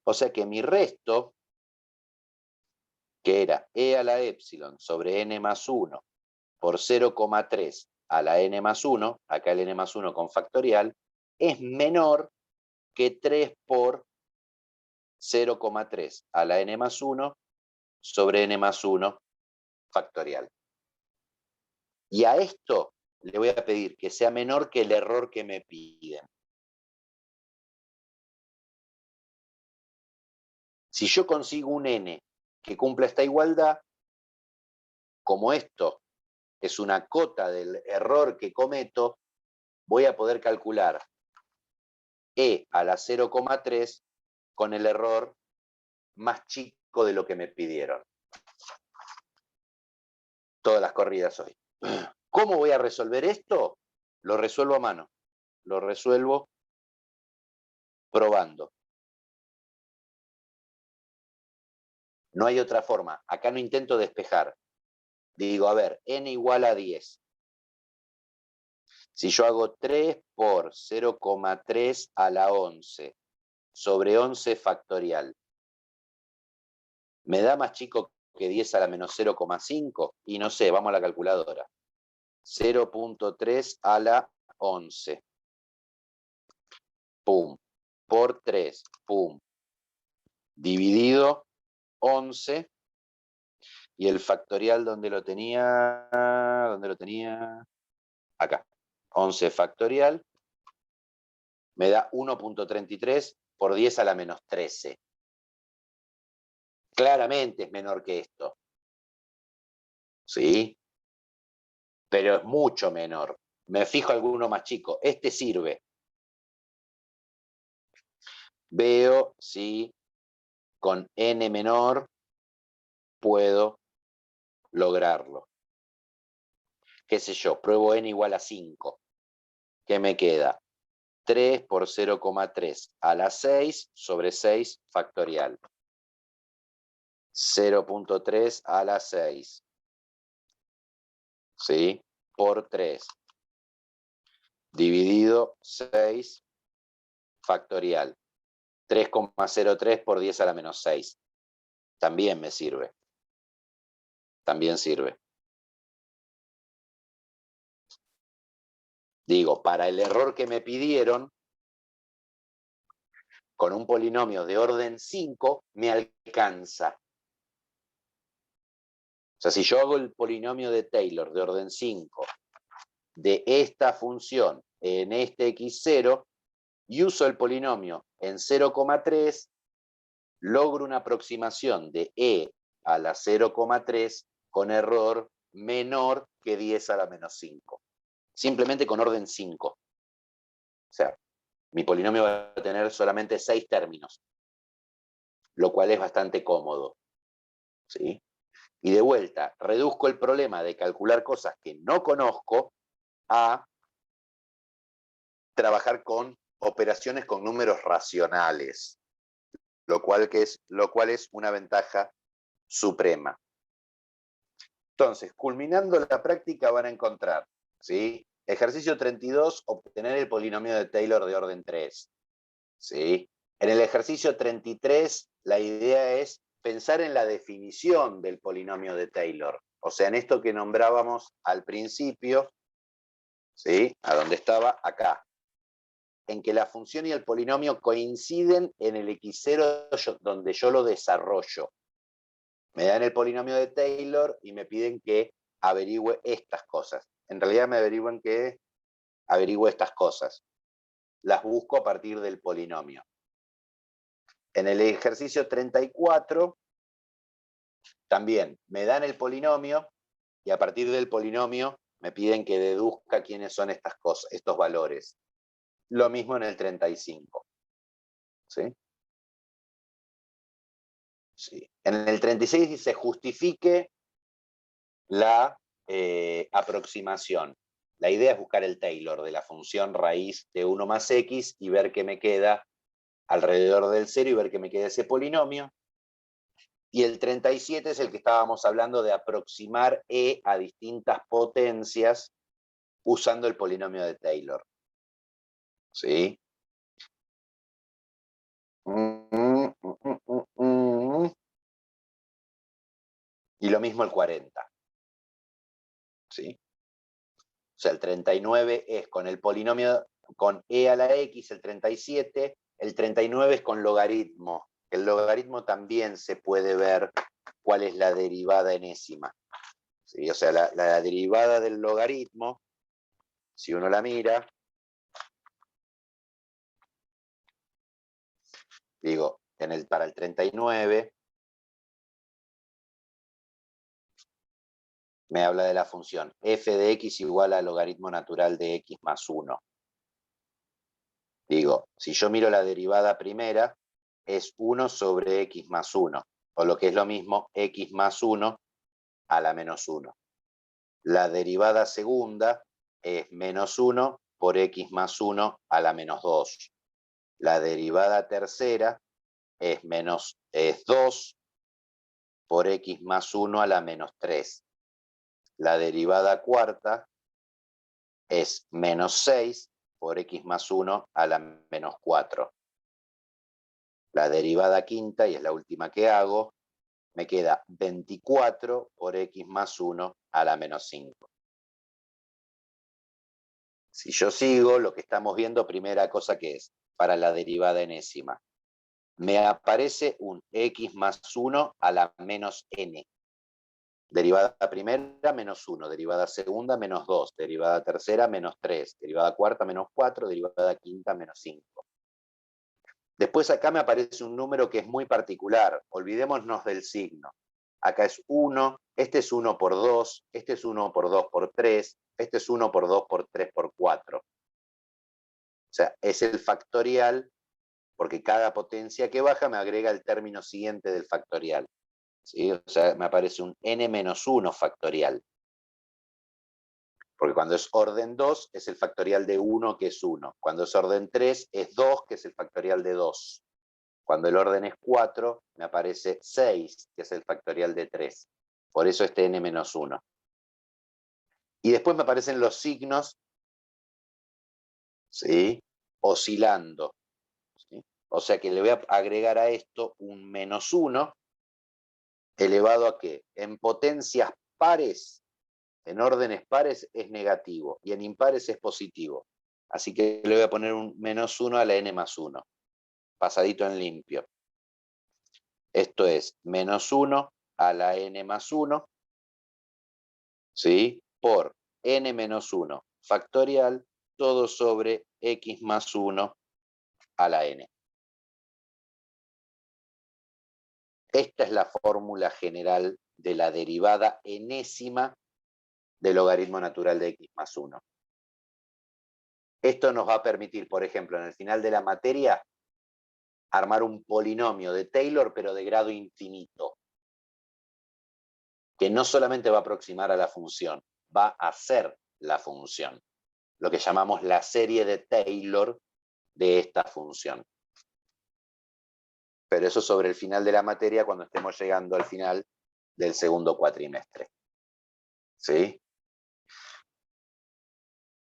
O sea que mi resto, que era e a la epsilon sobre n más 1 por 0,3 a la n más 1, acá el n más 1 con factorial, es menor que 3 por 0,3 a la n más 1 sobre n más 1 factorial. Y a esto le voy a pedir que sea menor que el error que me piden. Si yo consigo un n que cumpla esta igualdad, como esto es una cota del error que cometo, voy a poder calcular e a la 0,3 con el error más chico de lo que me pidieron. Todas las corridas hoy. ¿Cómo voy a resolver esto? Lo resuelvo a mano. Lo resuelvo probando. No hay otra forma. Acá no intento despejar. Digo, a ver, n igual a 10. Si yo hago 3 por 0,3 a la 11 sobre 11 factorial, ¿me da más chico que 10 a la menos 0,5? Y no sé, vamos a la calculadora. 0,3 a la 11. Pum. Por 3. Pum. Dividido 11. Y el factorial, ¿dónde lo tenía? ¿Dónde lo tenía? Acá. 11 factorial. Me da 1,33 por 10 a la menos 13. Claramente es menor que esto. ¿Sí? Pero es mucho menor. Me fijo alguno más chico. Este sirve. Veo si con n menor puedo lograrlo. ¿Qué sé yo? Pruebo n igual a 5. ¿Qué me queda? 3 por 0,3 a la 6 sobre 6 factorial. 0,3 a la 6. ¿Sí? Por 3. Dividido 6 factorial. 3,03 por 10 a la menos 6. También me sirve. También sirve. Digo, para el error que me pidieron, con un polinomio de orden 5, me alcanza. O sea, si yo hago el polinomio de Taylor de orden 5 de esta función en este x0 y uso el polinomio en 0,3 logro una aproximación de e a la 0,3 con error menor que 10 a la menos 5. Simplemente con orden 5. O sea, mi polinomio va a tener solamente 6 términos, lo cual es bastante cómodo, ¿sí? Y de vuelta, reduzco el problema de calcular cosas que no conozco a trabajar con operaciones con números racionales, lo cual es una ventaja suprema. Entonces, culminando la práctica van a encontrar, ¿sí? Ejercicio 32, obtener el polinomio de Taylor de orden 3. ¿Sí? En el ejercicio 33, la idea es pensar en la definición del polinomio de Taylor. O sea, en esto que nombrábamos al principio, ¿sí? A donde estaba acá. En que la función y el polinomio coinciden en el x0 donde yo lo desarrollo. Me dan el polinomio de Taylor y me piden que averigüe estas cosas. En realidad me averigüen que averigüe estas cosas. Las busco a partir del polinomio. En el ejercicio 34, también me dan el polinomio y a partir del polinomio me piden que deduzca quiénes son estas cosas, estos valores. Lo mismo en el 35. ¿Sí? Sí. En el 36 dice justifique la aproximación. La idea es buscar el Taylor de la función raíz de 1 más x y ver qué me queda alrededor del 0 y ver qué me queda ese polinomio. Y el 37 es el que estábamos hablando de aproximar e a distintas potencias usando el polinomio de Taylor. ¿Sí? Y lo mismo el 40. ¿Sí? O sea, el 39 es con el polinomio, con e a la x, el 37, el 39 es con logaritmo. El logaritmo también se puede ver cuál es la derivada enésima. ¿Sí? O sea, la derivada del logaritmo, si uno la mira, digo, para el 39, me habla de la función f de x igual al logaritmo natural de x más 1. Digo, si yo miro la derivada primera, es 1 sobre x más 1, o lo que es lo mismo, x más 1 a la menos 1. La derivada segunda es menos 1 por x más 1 a la menos 2. La derivada tercera es 2 por x más 1 a la menos 3. La derivada cuarta es menos 6 por x más 1 a la menos 4. La derivada quinta, y es la última que hago, me queda 24 por x más 1 a la menos 5. Si yo sigo, lo que estamos viendo, primera cosa que es, para la derivada enésima, me aparece un x más 1 a la menos n. Derivada primera, menos 1. Derivada segunda, menos 2. Derivada tercera, menos 3. Derivada cuarta, menos 4. Derivada quinta, menos 5. Después acá me aparece un número que es muy particular. Olvidémonos del signo. Acá es 1, este es 1 por 2, este es 1 por 2 por 3, este es 1 por 2 por 3 por 4. O sea, es el factorial, porque cada potencia que baja me agrega el término siguiente del factorial. ¿Sí? O sea, me aparece un n-1 factorial. Porque cuando es orden 2 es el factorial de 1, que es 1. Cuando es orden 3 es 2, que es el factorial de 2. Cuando el orden es 4, me aparece 6, que es el factorial de 3. Por eso este n-1. Y después me aparecen los signos, ¿sí? Oscilando. ¿Sí? O sea que le voy a agregar a esto un menos 1, elevado a que en potencias pares, en órdenes pares es negativo, y en impares es positivo. Así que le voy a poner un menos 1 a la n más 1, pasadito en limpio. Esto es menos 1 a la n más 1, ¿sí? Por n menos 1 factorial, todo sobre x más 1 a la n. Esta es la fórmula general de la derivada enésima del logaritmo natural de x más 1. Esto nos va a permitir, por ejemplo, en el final de la materia, armar un polinomio de Taylor, pero de grado infinito, que no solamente va a aproximar a la función, va a ser la función, lo que llamamos la serie de Taylor de esta función. Pero eso sobre el final de la materia, cuando estemos llegando al final del segundo cuatrimestre. ¿Sí?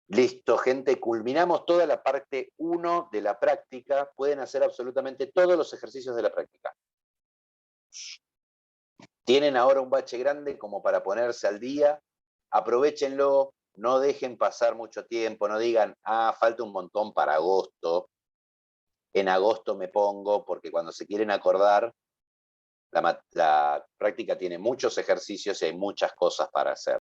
Listo, gente, culminamos toda la parte 1 de la práctica. Pueden hacer absolutamente todos los ejercicios de la práctica. Tienen ahora un bache grande como para ponerse al día. Aprovechenlo, no dejen pasar mucho tiempo, no digan, falta un montón para agosto. En agosto me pongo, porque cuando se quieren acordar, la práctica tiene muchos ejercicios y hay muchas cosas para hacer.